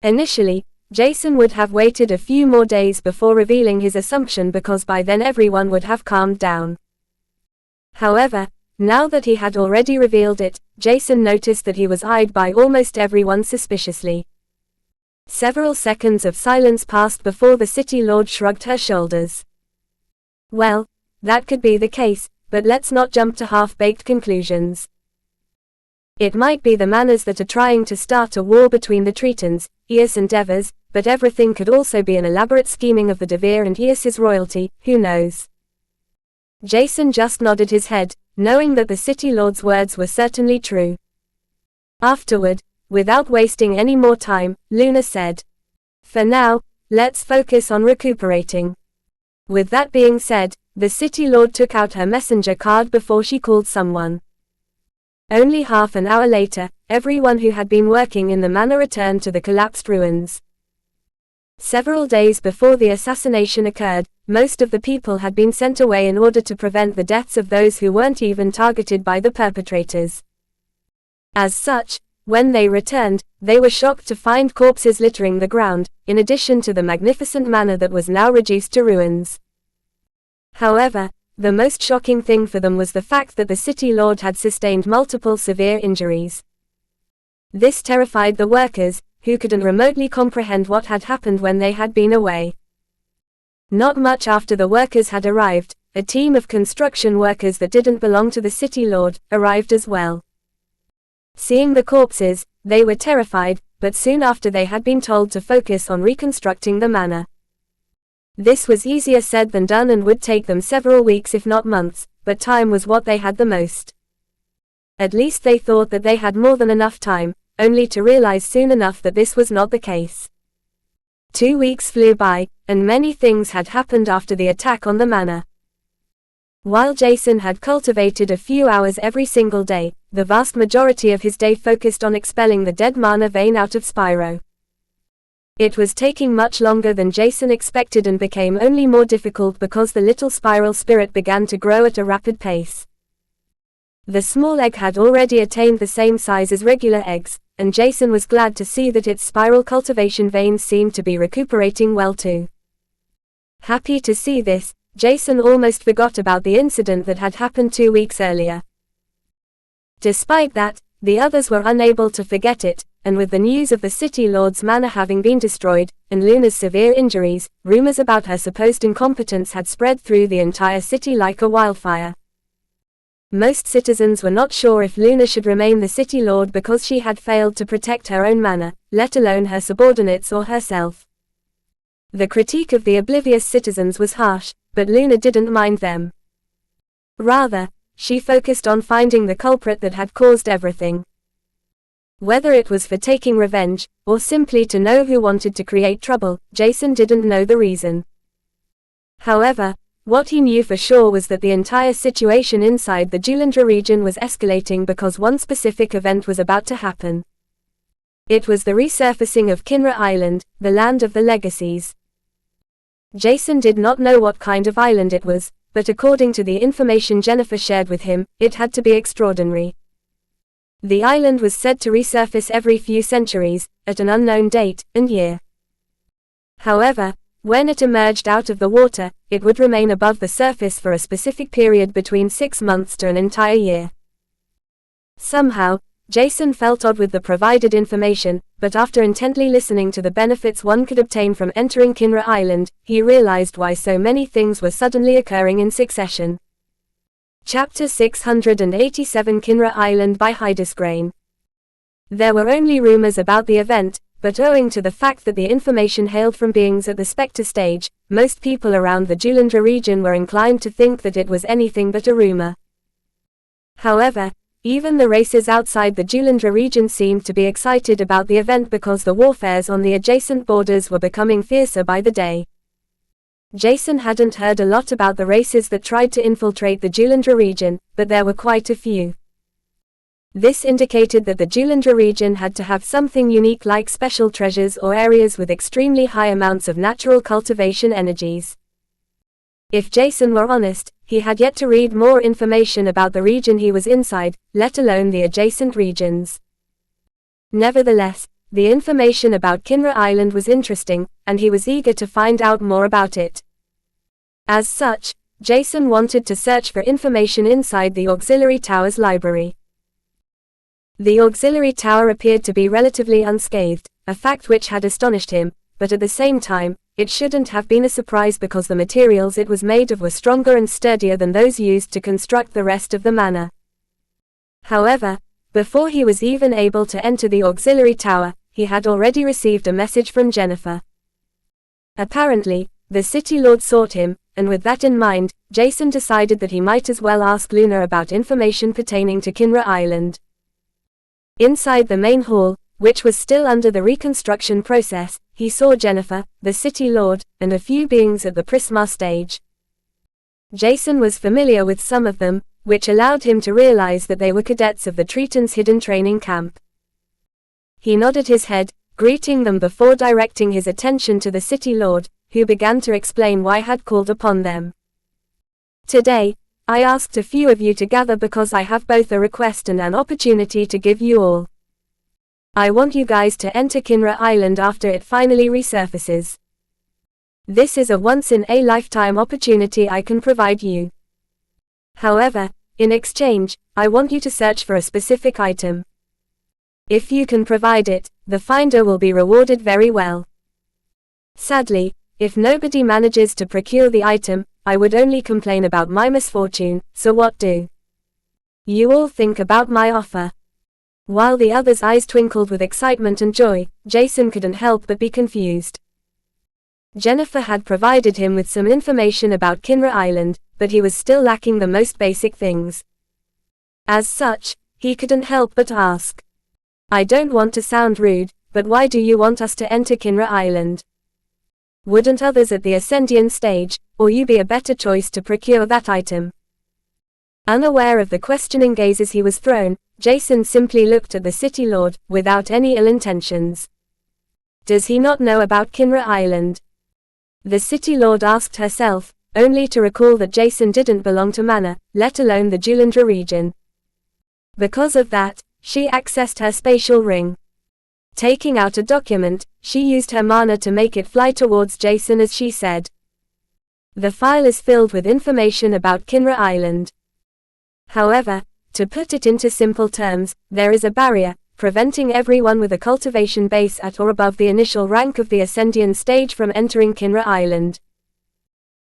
Initially, Jason would have waited a few more days before revealing his assumption because by then everyone would have calmed down. However, now that he had already revealed it, Jason noticed that he was eyed by almost everyone suspiciously. Several seconds of silence passed before the city lord shrugged her shoulders. Well, that could be the case, but let's not jump to half-baked conclusions. It might be the Manors that are trying to start a war between the Tritons, Eos and Devers, but everything could also be an elaborate scheming of the Devere and Eos's royalty, who knows? Jason just nodded his head, knowing that the city lord's words were certainly true. Afterward, without wasting any more time, Luna said, "For now, let's focus on recuperating." With that being said, the city lord took out her messenger card before she called someone. Only half an hour later, everyone who had been working in the manor returned to the collapsed ruins. Several days before the assassination occurred, most of the people had been sent away in order to prevent the deaths of those who weren't even targeted by the perpetrators. As such, when they returned, they were shocked to find corpses littering the ground, in addition to the magnificent manor that was now reduced to ruins. However, the most shocking thing for them was the fact that the city lord had sustained multiple severe injuries. This terrified the workers, who couldn't remotely comprehend what had happened when they had been away. Not much after the workers had arrived, a team of construction workers that didn't belong to the city lord arrived as well. Seeing the corpses, they were terrified, but soon after they had been told to focus on reconstructing the manor. This was easier said than done and would take them several weeks if not months, but time was what they had the most. At least they thought that they had more than enough time, only to realize soon enough that this was not the case. 2 weeks flew by, and many things had happened after the attack on the manor. While Jason had cultivated a few hours every single day, the vast majority of his day focused on expelling the dead mana vein out of Spyro. It was taking much longer than Jason expected and became only more difficult because the little spiral spirit began to grow at a rapid pace. The small egg had already attained the same size as regular eggs, and Jason was glad to see that its spiral cultivation veins seemed to be recuperating well too. Happy to see this, Jason almost forgot about the incident that had happened 2 weeks earlier. Despite that, the others were unable to forget it, and with the news of the City Lord's manor having been destroyed, and Luna's severe injuries, rumors about her supposed incompetence had spread through the entire city like a wildfire. Most citizens were not sure if Luna should remain the City Lord because she had failed to protect her own manor, let alone her subordinates or herself. The critique of the oblivious citizens was harsh, but Luna didn't mind them. Rather, she focused on finding the culprit that had caused everything. Whether it was for taking revenge, or simply to know who wanted to create trouble, Jason didn't know the reason. However, what he knew for sure was that the entire situation inside the Julindra region was escalating because one specific event was about to happen. It was the resurfacing of Kinra Island, the land of the legacies. Jason did not know what kind of island it was, but according to the information Jennifer shared with him, it had to be extraordinary. The island was said to resurface every few centuries, at an unknown date and year. However, when it emerged out of the water, it would remain above the surface for a specific period between 6 months to an entire year. Somehow, Jason felt odd with the provided information, but after intently listening to the benefits one could obtain from entering Kinra Island, he realized why so many things were suddenly occurring in succession. Chapter 687 Kinra Island by Hydesgrain. There were only rumors about the event, but owing to the fact that the information hailed from beings at the Spectre stage, most people around the Julindra region were inclined to think that it was anything but a rumor. However, even the races outside the Julindra region seemed to be excited about the event because the warfares on the adjacent borders were becoming fiercer by the day. Jason hadn't heard a lot about the races that tried to infiltrate the Julindra region, but there were quite a few. This indicated that the Julindra region had to have something unique like special treasures or areas with extremely high amounts of natural cultivation energies. If Jason were honest, he had yet to read more information about the region he was inside, let alone the adjacent regions. Nevertheless, the information about Kinra Island was interesting, and he was eager to find out more about it. As such, Jason wanted to search for information inside the Auxiliary Tower's library. The Auxiliary Tower appeared to be relatively unscathed, a fact which had astonished him, but at the same time, it shouldn't have been a surprise because the materials it was made of were stronger and sturdier than those used to construct the rest of the manor. However, before he was even able to enter the Auxiliary Tower, he had already received a message from Jennifer. Apparently, the City Lord sought him, and with that in mind, Jason decided that he might as well ask Luna about information pertaining to Kinra Island. Inside the main hall, which was still under the reconstruction process, he saw Jennifer, the City Lord, and a few beings at the Prisma stage. Jason was familiar with some of them, which allowed him to realize that they were cadets of the Triton's hidden training camp. He nodded his head, greeting them before directing his attention to the City Lord, who began to explain why had called upon them. Today, I asked a few of you to gather because I have both a request and an opportunity to give you all. I want you guys to enter Kinra Island after it finally resurfaces. This is a once-in-a-lifetime opportunity I can provide you. However, in exchange, I want you to search for a specific item. If you can provide it, the finder will be rewarded very well. Sadly, if nobody manages to procure the item, I would only complain about my misfortune, so what do you all think about my offer? While the others' eyes twinkled with excitement and joy, Jason couldn't help but be confused. Jennifer had provided him with some information about Kinra Island, but he was still lacking the most basic things. As such, he couldn't help but ask. I don't want to sound rude, but why do you want us to enter Kinra Island? Wouldn't others at the Ascendian stage, or you be a better choice to procure that item? Unaware of the questioning gazes he was thrown, Jason simply looked at the City Lord, without any ill intentions. Does he not know about Kinra Island? The City Lord asked herself, only to recall that Jason didn't belong to Mana, let alone the Julandra region. Because of that, she accessed her spatial ring. Taking out a document, she used her mana to make it fly towards Jason as she said. The file is filled with information about Kinra Island. However, to put it into simple terms, there is a barrier, preventing everyone with a cultivation base at or above the initial rank of the Ascendian stage from entering Kinra Island.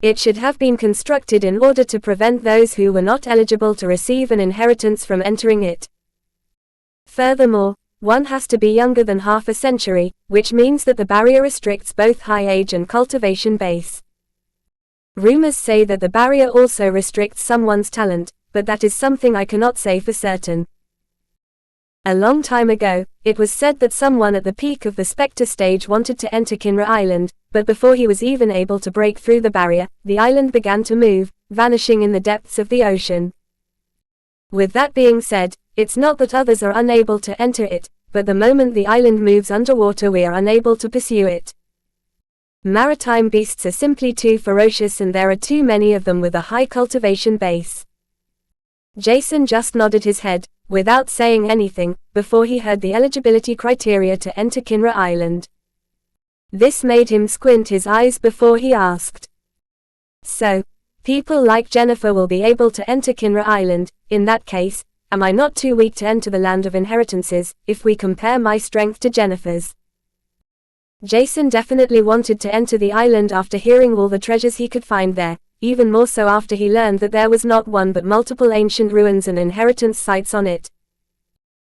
It should have been constructed in order to prevent those who were not eligible to receive an inheritance from entering it. Furthermore, one has to be younger than half a century, which means that the barrier restricts both high age and cultivation base. Rumors say that the barrier also restricts someone's talent, but that is something I cannot say for certain. A long time ago, it was said that someone at the peak of the Spectre stage wanted to enter Kinra Island, but before he was even able to break through the barrier, the island began to move, vanishing in the depths of the ocean. With that being said, it's not that others are unable to enter it, but the moment the island moves underwater we are unable to pursue it. Maritime beasts are simply too ferocious and there are too many of them with a high cultivation base. Jason just nodded his head, without saying anything, before he heard the eligibility criteria to enter Kinra Island. This made him squint his eyes before he asked. So, people like Jennifer will be able to enter Kinra Island. In that case, am I not too weak to enter the land of inheritances, if we compare my strength to Jennifer's? Jason definitely wanted to enter the island after hearing all the treasures he could find there, even more so after he learned that there was not one but multiple ancient ruins and inheritance sites on it.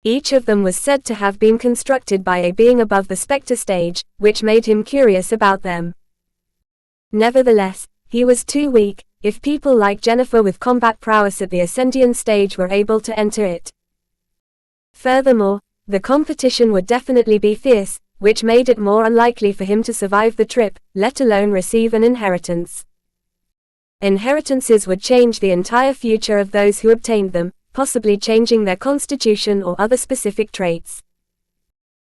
Each of them was said to have been constructed by a being above the Spectre stage, which made him curious about them. Nevertheless, he was too weak, if people like Jennifer with combat prowess at the Ascendian stage were able to enter it. Furthermore, the competition would definitely be fierce, which made it more unlikely for him to survive the trip, let alone receive an inheritance. Inheritances would change the entire future of those who obtained them, possibly changing their constitution or other specific traits.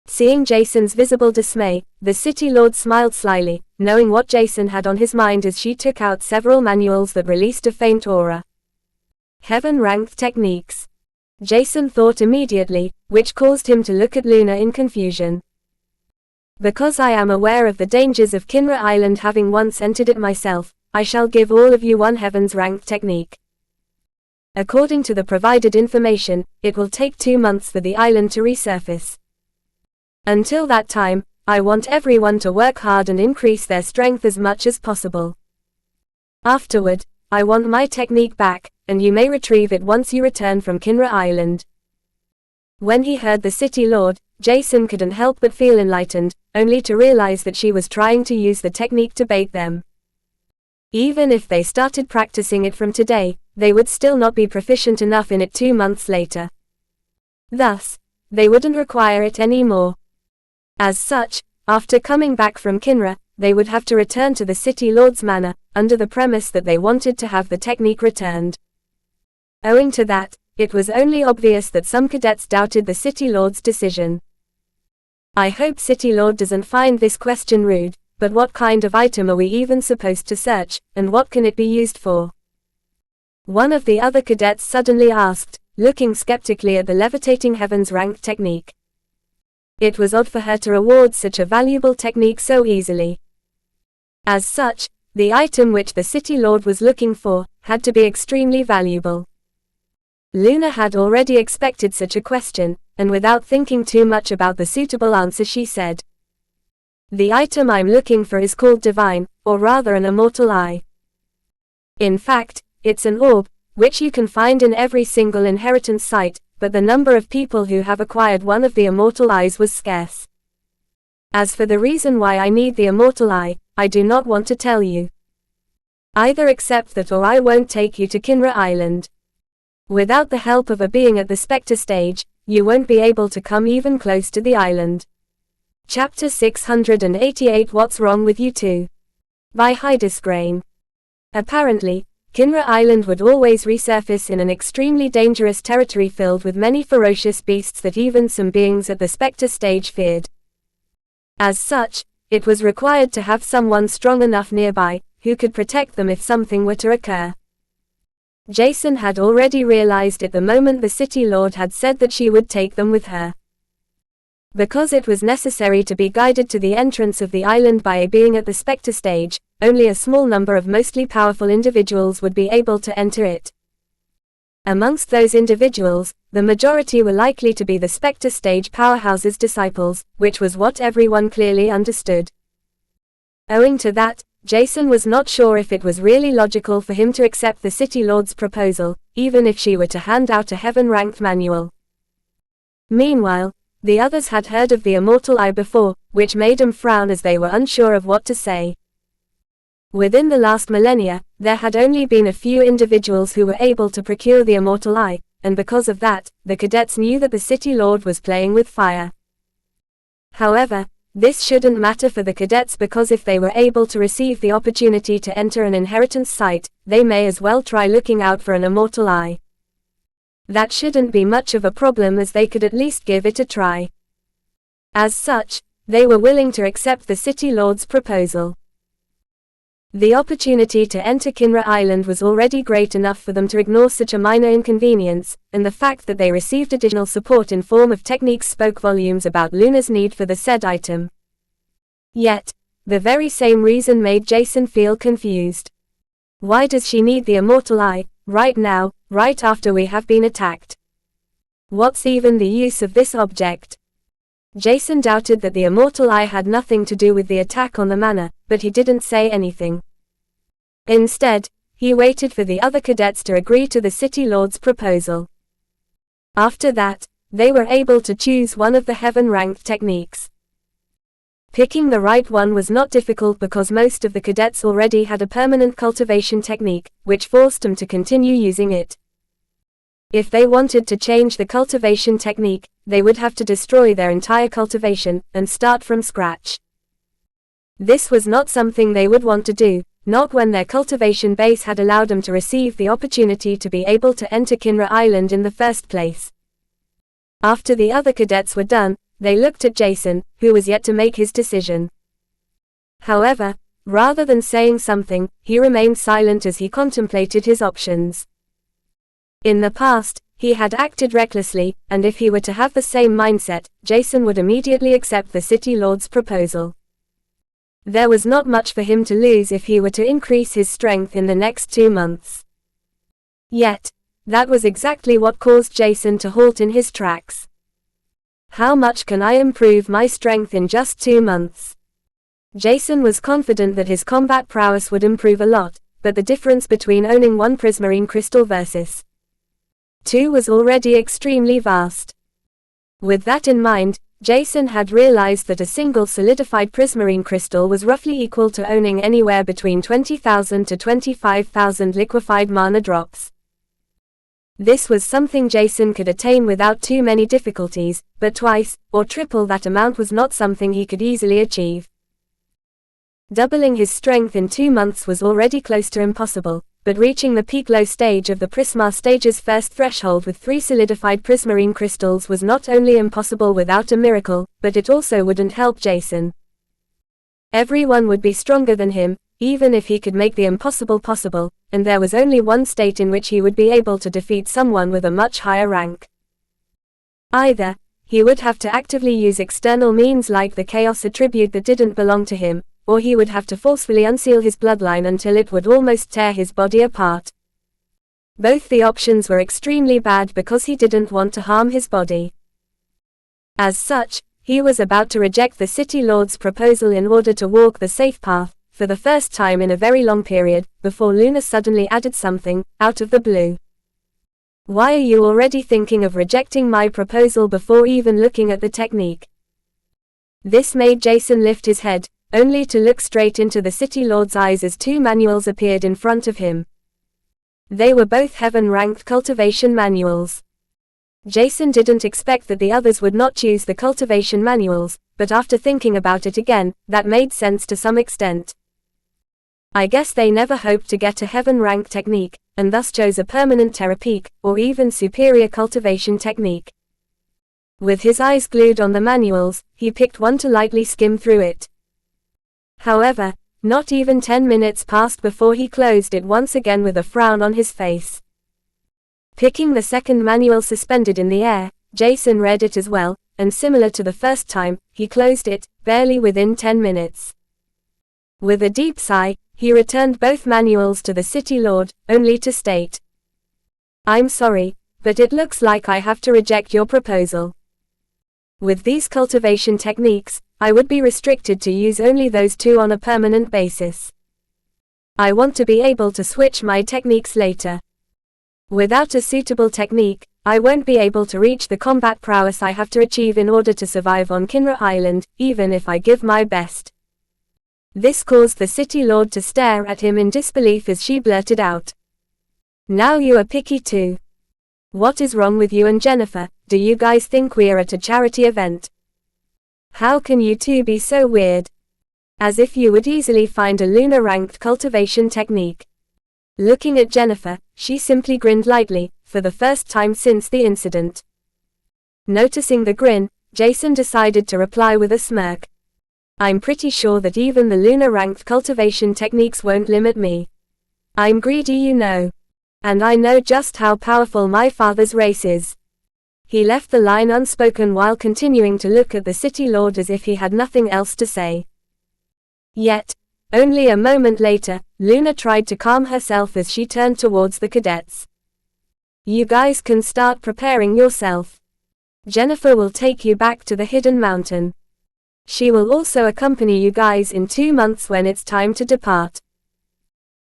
Seeing Jason's visible dismay, the City Lord smiled slyly, knowing what Jason had on his mind as she took out several manuals that released a faint aura. Heaven-ranked techniques. Jason thought immediately, which caused him to look at Luna in confusion. Because I am aware of the dangers of Kinra Island having once entered it myself, I shall give all of you one heavens ranked technique. According to the provided information, it will take 2 months for the island to resurface. Until that time, I want everyone to work hard and increase their strength as much as possible. Afterward, I want my technique back, and you may retrieve it once you return from Kinra Island. When he heard the City Lord, Jason couldn't help but feel enlightened, only to realize that she was trying to use the technique to bait them. Even if they started practicing it from today, they would still not be proficient enough in it 2 months later. Thus, they wouldn't require it anymore. As such, after coming back from Kinra, they would have to return to the City Lord's manor, under the premise that they wanted to have the technique returned. Owing to that, it was only obvious that some cadets doubted the City Lord's decision. I hope City Lord doesn't find this question rude, but what kind of item are we even supposed to search, and what can it be used for? One of the other cadets suddenly asked, looking skeptically at the levitating heavens rank technique. It was odd for her to reward such a valuable technique so easily. As such, the item which the City Lord was looking for, had to be extremely valuable. Luna had already expected such a question, and without thinking too much about the suitable answer she said, "The item I'm looking for is called Divine, or rather an Immortal Eye. In fact, it's an orb, which you can find in every single inheritance site, but the number of people who have acquired one of the Immortal Eyes was scarce. As for the reason why I need the Immortal Eye, I do not want to tell you. Either accept that or I won't take you to Kinra Island. Without the help of a being at the Spectre stage, you won't be able to come even close to the island. Chapter 688 What's Wrong with You Two? By Hydesgrain. Apparently, Kinra Island would always resurface in an extremely dangerous territory filled with many ferocious beasts that even some beings at the Spectre stage feared. As such, it was required to have someone strong enough nearby, who could protect them if something were to occur. Jason had already realized it the moment the City Lord had said that she would take them with her. Because it was necessary to be guided to the entrance of the island by a being at the Spectre stage, only a small number of mostly powerful individuals would be able to enter it. Amongst those individuals, the majority were likely to be the Spectre stage powerhouse's disciples, which was what everyone clearly understood. Owing to that, Jason was not sure if it was really logical for him to accept the City Lord's proposal, even if she were to hand out a heaven-ranked manual. Meanwhile, the others had heard of the Immortal Eye before, which made them frown as they were unsure of what to say. Within the last millennia, there had only been a few individuals who were able to procure the Immortal Eye, and because of that, the cadets knew that the City Lord was playing with fire. However, this shouldn't matter for the cadets because if they were able to receive the opportunity to enter an inheritance site, they may as well try looking out for an Immortal Eye. That shouldn't be much of a problem as they could at least give it a try. As such, they were willing to accept the City Lord's proposal. The opportunity to enter Kinra Island was already great enough for them to ignore such a minor inconvenience, and the fact that they received additional support in form of techniques spoke volumes about Luna's need for the said item. Yet, the very same reason made Jason feel confused. Why does she need the Immortal Eye, right now, right after we have been attacked? What's even the use of this object? Jason doubted that the Immortal Eye had nothing to do with the attack on the manor, but he didn't say anything. Instead, he waited for the other cadets to agree to the City Lord's proposal. After that, they were able to choose one of the heaven-ranked techniques. Picking the right one was not difficult because most of the cadets already had a permanent cultivation technique, which forced them to continue using it. If they wanted to change the cultivation technique, they would have to destroy their entire cultivation, and start from scratch. This was not something they would want to do, not when their cultivation base had allowed them to receive the opportunity to be able to enter Kinra Island in the first place. After the other cadets were done, they looked at Jason, who was yet to make his decision. However, rather than saying something, he remained silent as he contemplated his options. In the past, he had acted recklessly, and if he were to have the same mindset, Jason would immediately accept the City Lord's proposal. There was not much for him to lose if he were to increase his strength in the next 2 months. Yet, that was exactly what caused Jason to halt in his tracks. How much can I improve my strength in just 2 months? Jason was confident that his combat prowess would improve a lot, but the difference between owning 1 prismarine crystal versus 2 was already extremely vast. With that in mind, Jason had realized that a single solidified prismarine crystal was roughly equal to owning anywhere between 20,000 to 25,000 liquefied mana drops. This was something Jason could attain without too many difficulties, but twice, or triple that amount was not something he could easily achieve. Doubling his strength in 2 months was already close to impossible, but reaching the peak low stage of the Prisma stage's first threshold with 3 solidified prismarine crystals was not only impossible without a miracle, but it also wouldn't help Jason. Everyone would be stronger than him, even if he could make the impossible possible, and there was only one state in which he would be able to defeat someone with a much higher rank. Either, he would have to actively use external means like the Chaos attribute that didn't belong to him, or he would have to forcefully unseal his bloodline until it would almost tear his body apart. Both the options were extremely bad because he didn't want to harm his body. As such, he was about to reject the City Lord's proposal in order to walk the safe path, for the first time in a very long period, before Luna suddenly added something, out of the blue. Why are you already thinking of rejecting my proposal before even looking at the technique? This made Jason lift his head, only to look straight into the City Lord's eyes as two manuals appeared in front of him. They were both heaven-ranked cultivation manuals. Jason didn't expect that the others would not choose the cultivation manuals, but after thinking about it again, that made sense to some extent. I guess they never hoped to get a heaven-rank technique, and thus chose a permanent Terapeak, or even superior cultivation technique. With his eyes glued on the manuals, he picked one to lightly skim through it. However, not even 10 minutes passed before he closed it once again with a frown on his face. Picking the second manual suspended in the air, Jason read it as well, and similar to the first time, he closed it, barely within 10 minutes. With a deep sigh, he returned both manuals to the City Lord, only to state, "I'm sorry, but it looks like I have to reject your proposal. With these cultivation techniques, I would be restricted to use only those two on a permanent basis. I want to be able to switch my techniques later. Without a suitable technique, I won't be able to reach the combat prowess I have to achieve in order to survive on Kinra Island, even if I give my best." This caused the City Lord to stare at him in disbelief as she blurted out, "Now you are picky too. What is wrong with you and Jennifer? Do you guys think we are at a charity event? How can you two be so weird? As if you would easily find a lunar-ranked cultivation technique." Looking at Jennifer, she simply grinned lightly, for the first time since the incident. Noticing the grin, Jason decided to reply with a smirk, "I'm pretty sure that even the lunar-ranked cultivation techniques won't limit me. I'm greedy, you know. And I know just how powerful my father's race is." He left the line unspoken while continuing to look at the City Lord as if he had nothing else to say. Yet, only a moment later, Luna tried to calm herself as she turned towards the cadets. "You guys can start preparing yourself. Jennifer will take you back to the Hidden Mountain. She will also accompany you guys in 2 months when it's time to depart."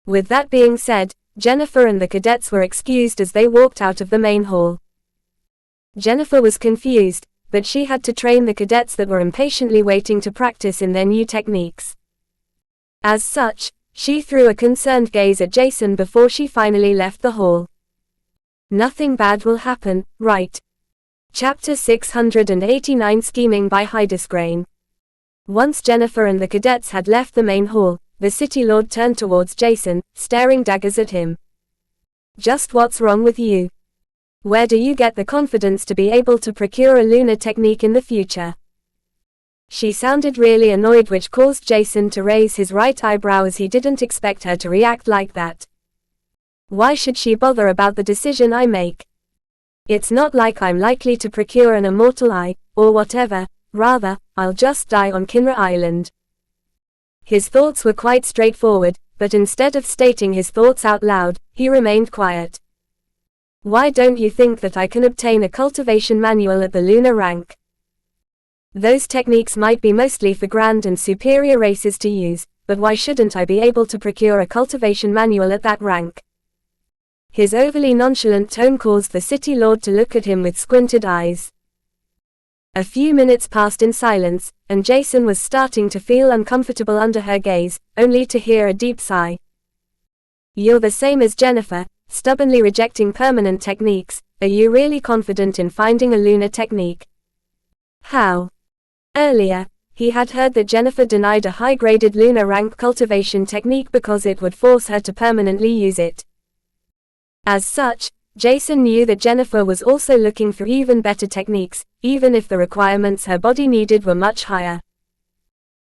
With that being said, Jennifer and the cadets were excused as they walked out of the main hall. Jennifer was confused, but she had to train the cadets that were impatiently waiting to practice in their new techniques. As such, she threw a concerned gaze at Jason before she finally left the hall. "Nothing bad will happen, right?" Chapter 689 Scheming by Hydesgrain. Once Jennifer and the cadets had left the main hall, the City Lord turned towards Jason, staring daggers at him. "Just what's wrong with you? Where do you get the confidence to be able to procure a lunar technique in the future?" She sounded really annoyed, which caused Jason to raise his right eyebrow as he didn't expect her to react like that. "Why should she bother about the decision I make? It's not like I'm likely to procure an immortal eye, or whatever. Rather, I'll just die on Kinra Island." His thoughts were quite straightforward, but instead of stating his thoughts out loud, he remained quiet. "Why don't you think that I can obtain a cultivation manual at the lunar rank? Those techniques might be mostly for grand and superior races to use, but why shouldn't I be able to procure a cultivation manual at that rank?" His overly nonchalant tone caused the City Lord to look at him with squinted eyes. A few minutes passed in silence, and Jason was starting to feel uncomfortable under her gaze, only to hear a deep sigh. "You're the same as Jennifer, stubbornly rejecting permanent techniques. Are you really confident in finding a lunar technique?" "How?" Earlier, he had heard that Jennifer denied a high-graded lunar rank cultivation technique because it would force her to permanently use it. As such, Jason knew that Jennifer was also looking for even better techniques, even if the requirements her body needed were much higher.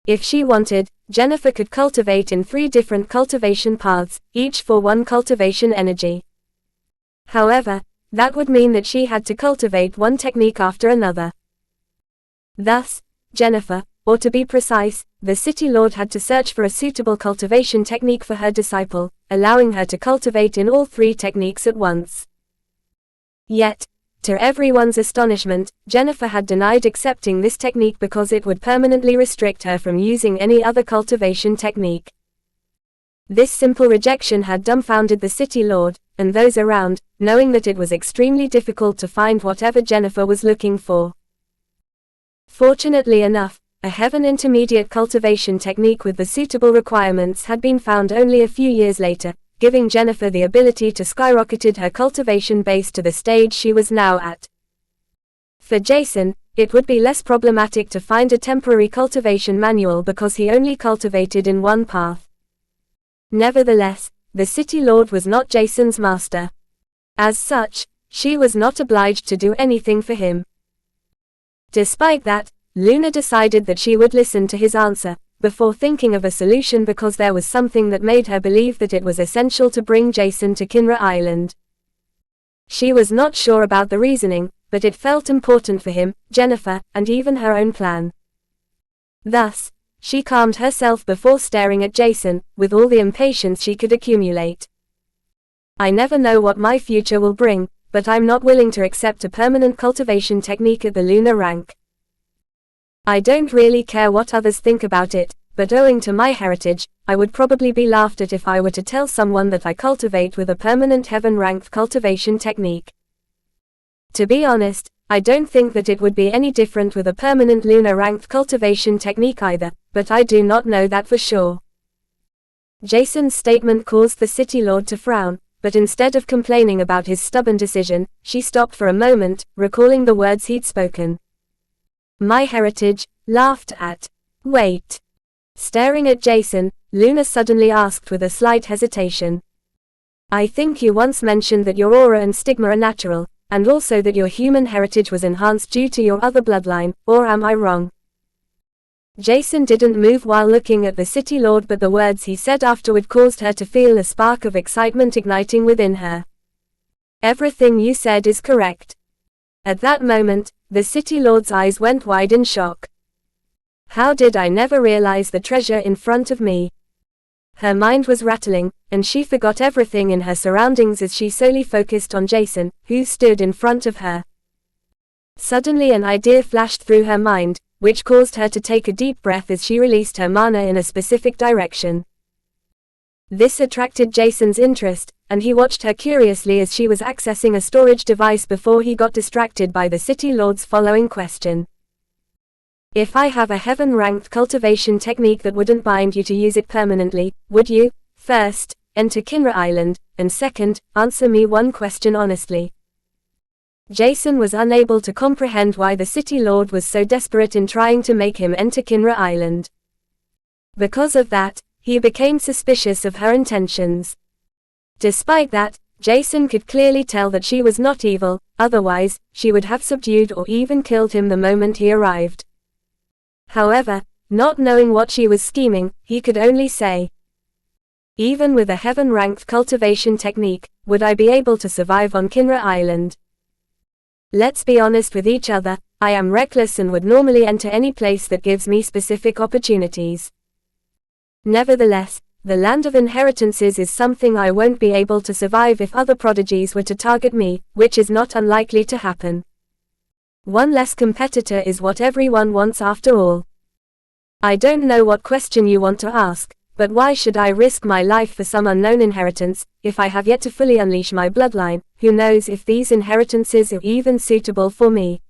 If she wanted, Jennifer could cultivate in 3 different cultivation paths, each for 1 cultivation energy. However, that would mean that she had to cultivate one technique after another. Thus, Jennifer, or to be precise, the City Lord had to search for a suitable cultivation technique for her disciple, allowing her to cultivate in all 3 techniques at once. Yet, to everyone's astonishment, Jennifer had denied accepting this technique because it would permanently restrict her from using any other cultivation technique. This simple rejection had dumbfounded the City Lord, and those around, knowing that it was extremely difficult to find whatever Jennifer was looking for. Fortunately enough, a Heaven intermediate cultivation technique with the suitable requirements had been found only a few years later, giving Jennifer the ability to skyrocketed her cultivation base to the stage she was now at. For Jason, it would be less problematic to find a temporary cultivation manual because he only cultivated in one path. Nevertheless, the City Lord was not Jason's master. As such, she was not obliged to do anything for him. Despite that, Luna decided that she would listen to his answer, before thinking of a solution because there was something that made her believe that it was essential to bring Jason to Kinra Island. She was not sure about the reasoning, but it felt important for him, Jennifer, and even her own plan. Thus, she calmed herself before staring at Jason, with all the impatience she could accumulate. I never know what my future will bring, but I'm not willing to accept a permanent cultivation technique at the lunar rank. I don't really care what others think about it, but owing to my heritage, I would probably be laughed at if I were to tell someone that I cultivate with a permanent heaven-ranked cultivation technique. To be honest, I don't think that it would be any different with a permanent lunar-ranked cultivation technique either, but I do not know that for sure. Jason's statement caused the City Lord to frown, but instead of complaining about his stubborn decision, she stopped for a moment, recalling the words he'd spoken. My heritage, laughed at. Wait. Staring at Jason, Luna suddenly asked with a slight hesitation. I think you once mentioned that your aura and stigma are natural, and also that your human heritage was enhanced due to your other bloodline, or am I wrong? Jason didn't move while looking at the City Lord, but the words he said afterward caused her to feel a spark of excitement igniting within her. Everything you said is correct. At that moment, the City Lord's eyes went wide in shock. How did I never realize the treasure in front of me? Her mind was rattling, and she forgot everything in her surroundings as she solely focused on Jason, who stood in front of her. Suddenly an idea flashed through her mind, which caused her to take a deep breath as she released her mana in a specific direction. This attracted Jason's interest, and he watched her curiously as she was accessing a storage device before he got distracted by the City Lord's following question. If I have a heaven-ranked cultivation technique that wouldn't bind you to use it permanently, would you, first, enter Kinra Island, and second, answer me one question honestly? Jason was unable to comprehend why the City Lord was so desperate in trying to make him enter Kinra Island. Because of that, he became suspicious of her intentions. Despite that, Jason could clearly tell that she was not evil, otherwise, she would have subdued or even killed him the moment he arrived. However, not knowing what she was scheming, he could only say, even with a heaven-ranked cultivation technique, would I be able to survive on Kinra Island? Let's be honest with each other, I am reckless and would normally enter any place that gives me specific opportunities. Nevertheless, the land of inheritances is something I won't be able to survive if other prodigies were to target me, which is not unlikely to happen. One less competitor is what everyone wants after all. I don't know what question you want to ask, but why should I risk my life for some unknown inheritance, if I have yet to fully unleash my bloodline? Who knows if these inheritances are even suitable for me?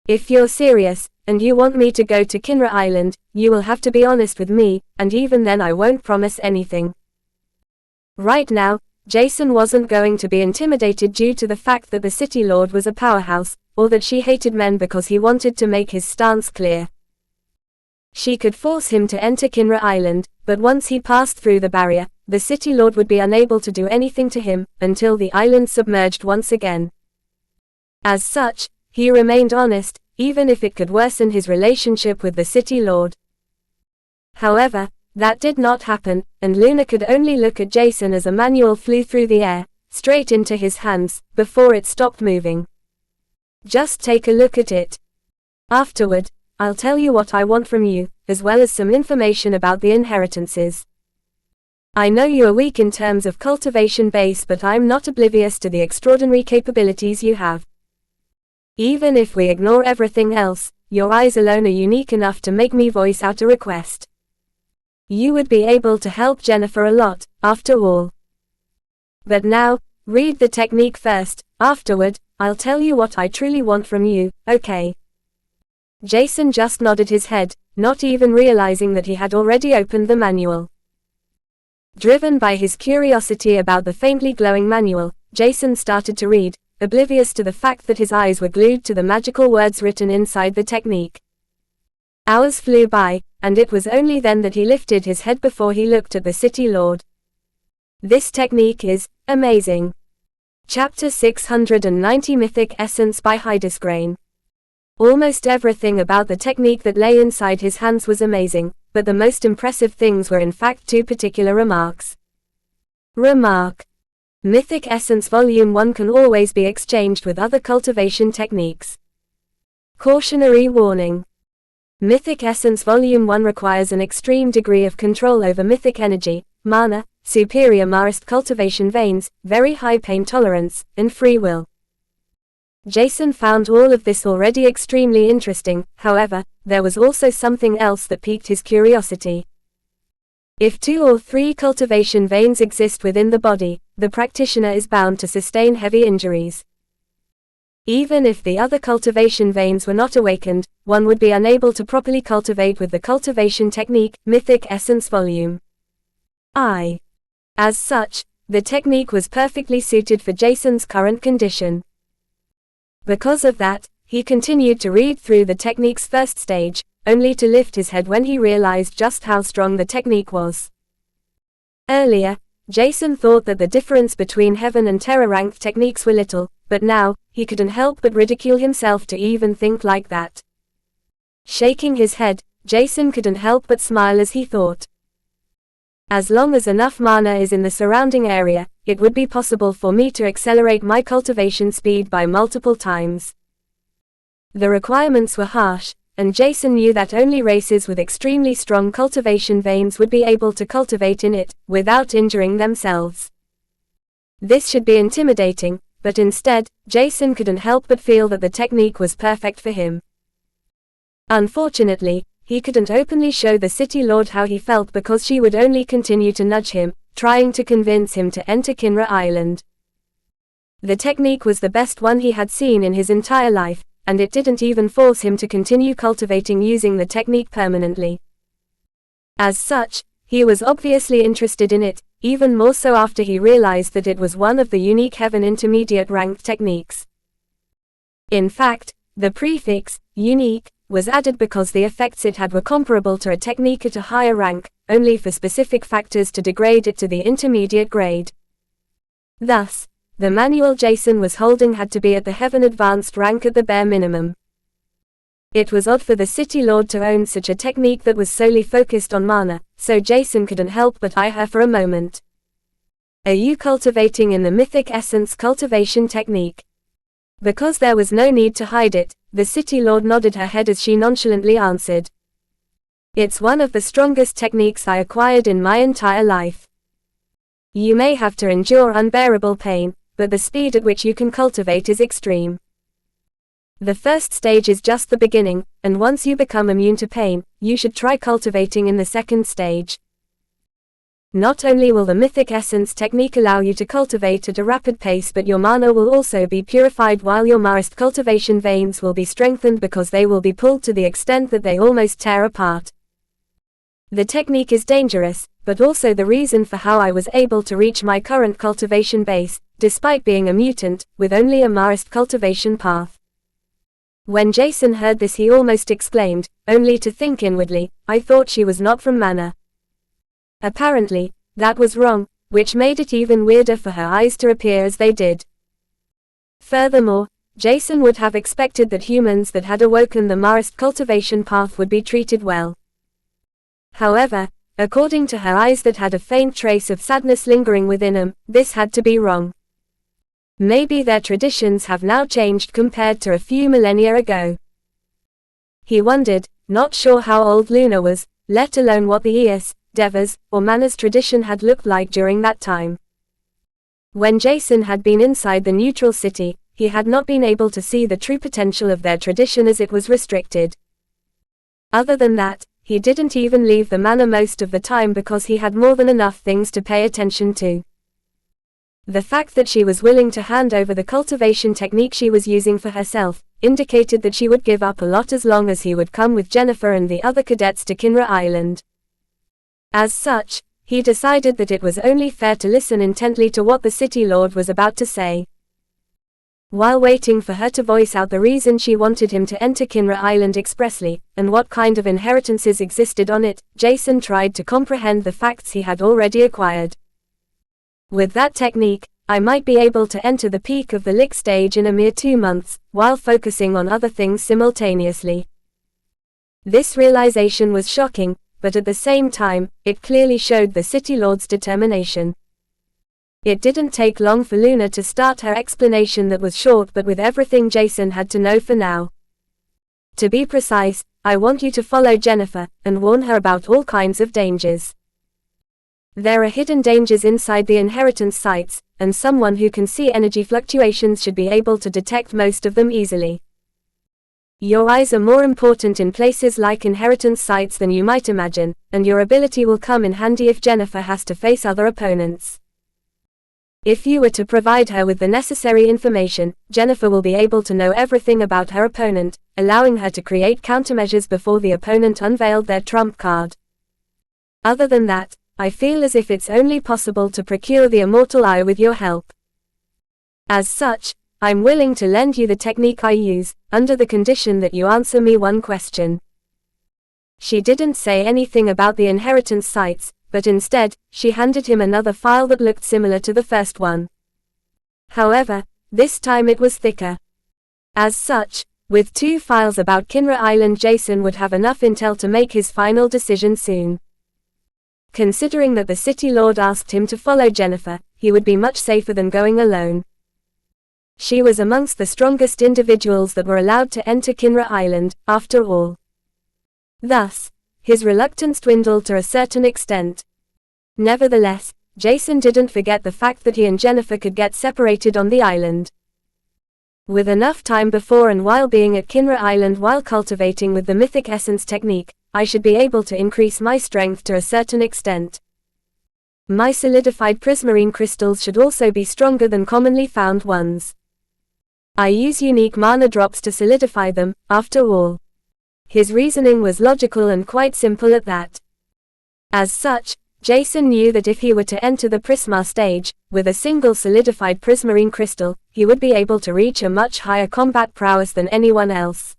If you're serious, and you want me to go to Kinra Island, you will have to be honest with me, and even then I won't promise anything. Right now, Jason wasn't going to be intimidated due to the fact that the City Lord was a powerhouse, or that she hated men because he wanted to make his stance clear. She could force him to enter Kinra Island, but once he passed through the barrier, the City Lord would be unable to do anything to him, until the island submerged once again. As such, he remained honest, even if it could worsen his relationship with the City Lord. However, that did not happen, and Luna could only look at Jason as a manual flew through the air, straight into his hands, before it stopped moving. Just take a look at it. Afterward, I'll tell you what I want from you, as well as some information about the inheritances. I know you are weak in terms of cultivation base, but I'm not oblivious to the extraordinary capabilities you have. Even if we ignore everything else, your eyes alone are unique enough to make me voice out a request. You would be able to help Jennifer a lot, after all. But now, read the technique first, afterward, I'll tell you what I truly want from you, okay? Jason just nodded his head, not even realizing that he had already opened the manual. Driven by his curiosity about the faintly glowing manual, Jason started to read, oblivious to the fact that his eyes were glued to the magical words written inside the technique. Hours flew by, and it was only then that he lifted his head before he looked at the City Lord. This technique is amazing. Chapter 690 Mythic Essence by Hydesgrain. Almost everything about the technique that lay inside his hands was amazing, but the most impressive things were in fact two particular remarks. Remark: Mythic Essence Volume 1 can always be exchanged with other cultivation techniques. Cautionary warning. Mythic Essence Volume 1 requires an extreme degree of control over mythic energy, mana, superior Marist cultivation veins, very high pain tolerance, and free will. Jason found all of this already extremely interesting. However, there was also something else that piqued his curiosity. If 2 or 3 cultivation veins exist within the body, the practitioner is bound to sustain heavy injuries. Even if the other cultivation veins were not awakened, one would be unable to properly cultivate with the cultivation technique, Mythic Essence Volume I. As such, the technique was perfectly suited for Jason's current condition. Because of that, he continued to read through the technique's first stage, only to lift his head when he realized just how strong the technique was. Earlier, Jason thought that the difference between heaven and terra ranked techniques were little, but now, he couldn't help but ridicule himself to even think like that. Shaking his head, Jason couldn't help but smile as he thought. As long as enough mana is in the surrounding area, it would be possible for me to accelerate my cultivation speed by multiple times. The requirements were harsh, and Jason knew that only races with extremely strong cultivation veins would be able to cultivate in it, without injuring themselves. This should be intimidating, but instead, Jason couldn't help but feel that the technique was perfect for him. Unfortunately, he couldn't openly show the City Lord how he felt because she would only continue to nudge him, trying to convince him to enter Kinra Island. The technique was the best one he had seen in his entire life, and it didn't even force him to continue cultivating using the technique permanently. As such, he was obviously interested in it, even more so after he realized that it was one of the unique Heaven Intermediate ranked techniques. In fact, the prefix, unique, was added because the effects it had were comparable to a technique at a higher rank, only for specific factors to degrade it to the intermediate grade. Thus, the manual Jason was holding had to be at the Heaven Advanced rank at the bare minimum. It was odd for the City Lord to own such a technique that was solely focused on mana, so Jason couldn't help but eye her for a moment. Are you cultivating in the Mythic Essence cultivation technique? Because there was no need to hide it, the City Lord nodded her head as she nonchalantly answered. It's one of the strongest techniques I acquired in my entire life. You may have to endure unbearable pain, but the speed at which you can cultivate is extreme. The first stage is just the beginning, and once you become immune to pain, you should try cultivating in the second stage. Not only will the Mythic Essence technique allow you to cultivate at a rapid pace, but your mana will also be purified while your Marist cultivation veins will be strengthened because they will be pulled to the extent that they almost tear apart. The technique is dangerous, but also the reason for how I was able to reach my current cultivation base, despite being a mutant, with only a Marist cultivation path. When Jason heard this he almost exclaimed, only to think inwardly, I thought she was not from mana. Apparently, that was wrong, which made it even weirder for her eyes to appear as they did. Furthermore, Jason would have expected that humans that had awoken the Marist cultivation path would be treated well. However, according to her eyes that had a faint trace of sadness lingering within them, this had to be wrong. Maybe their traditions have now changed compared to a few millennia ago. He wondered, not sure how old Luna was, let alone what the Eos, Devas, or Mana's tradition had looked like during that time. When Jason had been inside the neutral city, he had not been able to see the true potential of their tradition as it was restricted. Other than that, he didn't even leave the manor most of the time because he had more than enough things to pay attention to. The fact that she was willing to hand over the cultivation technique she was using for herself indicated that she would give up a lot as long as he would come with Jennifer and the other cadets to Kinra Island. As such, he decided that it was only fair to listen intently to what the City Lord was about to say. While waiting for her to voice out the reason she wanted him to enter Kinra Island expressly, and what kind of inheritances existed on it, Jason tried to comprehend the facts he had already acquired. With that technique, I might be able to enter the peak of the Lick stage in a mere 2 months, while focusing on other things simultaneously. This realization was shocking, but at the same time, it clearly showed the City Lord's determination. It didn't take long for Luna to start her explanation that was short but with everything Jason had to know for now. To be precise, I want you to follow Jennifer, and warn her about all kinds of dangers. There are hidden dangers inside the inheritance sites, and someone who can see energy fluctuations should be able to detect most of them easily. Your eyes are more important in places like inheritance sites than you might imagine, and your ability will come in handy if Jennifer has to face other opponents. If you were to provide her with the necessary information, Jennifer will be able to know everything about her opponent, allowing her to create countermeasures before the opponent unveiled their trump card. Other than that, I feel as if it's only possible to procure the Immortal Eye with your help. As such, I'm willing to lend you the technique I use, under the condition that you answer me one question. She didn't say anything about the inheritance sites, but instead, she handed him another file that looked similar to the first one. However, this time it was thicker. As such, with 2 files about Kinra Island, Jason would have enough intel to make his final decision soon. Considering that the City Lord asked him to follow Jennifer, he would be much safer than going alone. She was amongst the strongest individuals that were allowed to enter Kinra Island, after all. Thus, his reluctance dwindled to a certain extent. Nevertheless, Jason didn't forget the fact that he and Jennifer could get separated on the island. With enough time before and while being at Kinra Island while cultivating with the Mythic Essence technique, I should be able to increase my strength to a certain extent. My solidified prismarine crystals should also be stronger than commonly found ones. I use unique mana drops to solidify them, after all. His reasoning was logical and quite simple at that. As such, Jason knew that if he were to enter the Prisma stage, with a single solidified prismarine crystal, he would be able to reach a much higher combat prowess than anyone else.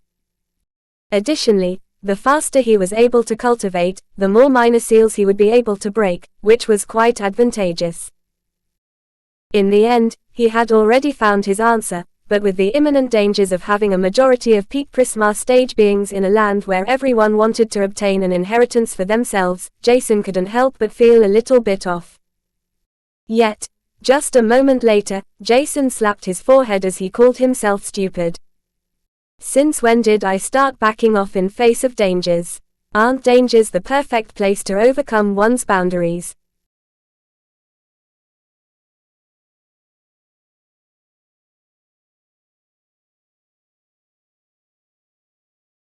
Additionally, the faster he was able to cultivate, the more minor seals he would be able to break, which was quite advantageous. In the end, he had already found his answer, but with the imminent dangers of having a majority of peak Prisma stage beings in a land where everyone wanted to obtain an inheritance for themselves, Jason couldn't help but feel a little bit off. Yet, just a moment later, Jason slapped his forehead as he called himself stupid. Since when did I start backing off in face of dangers? Aren't dangers the perfect place to overcome one's boundaries?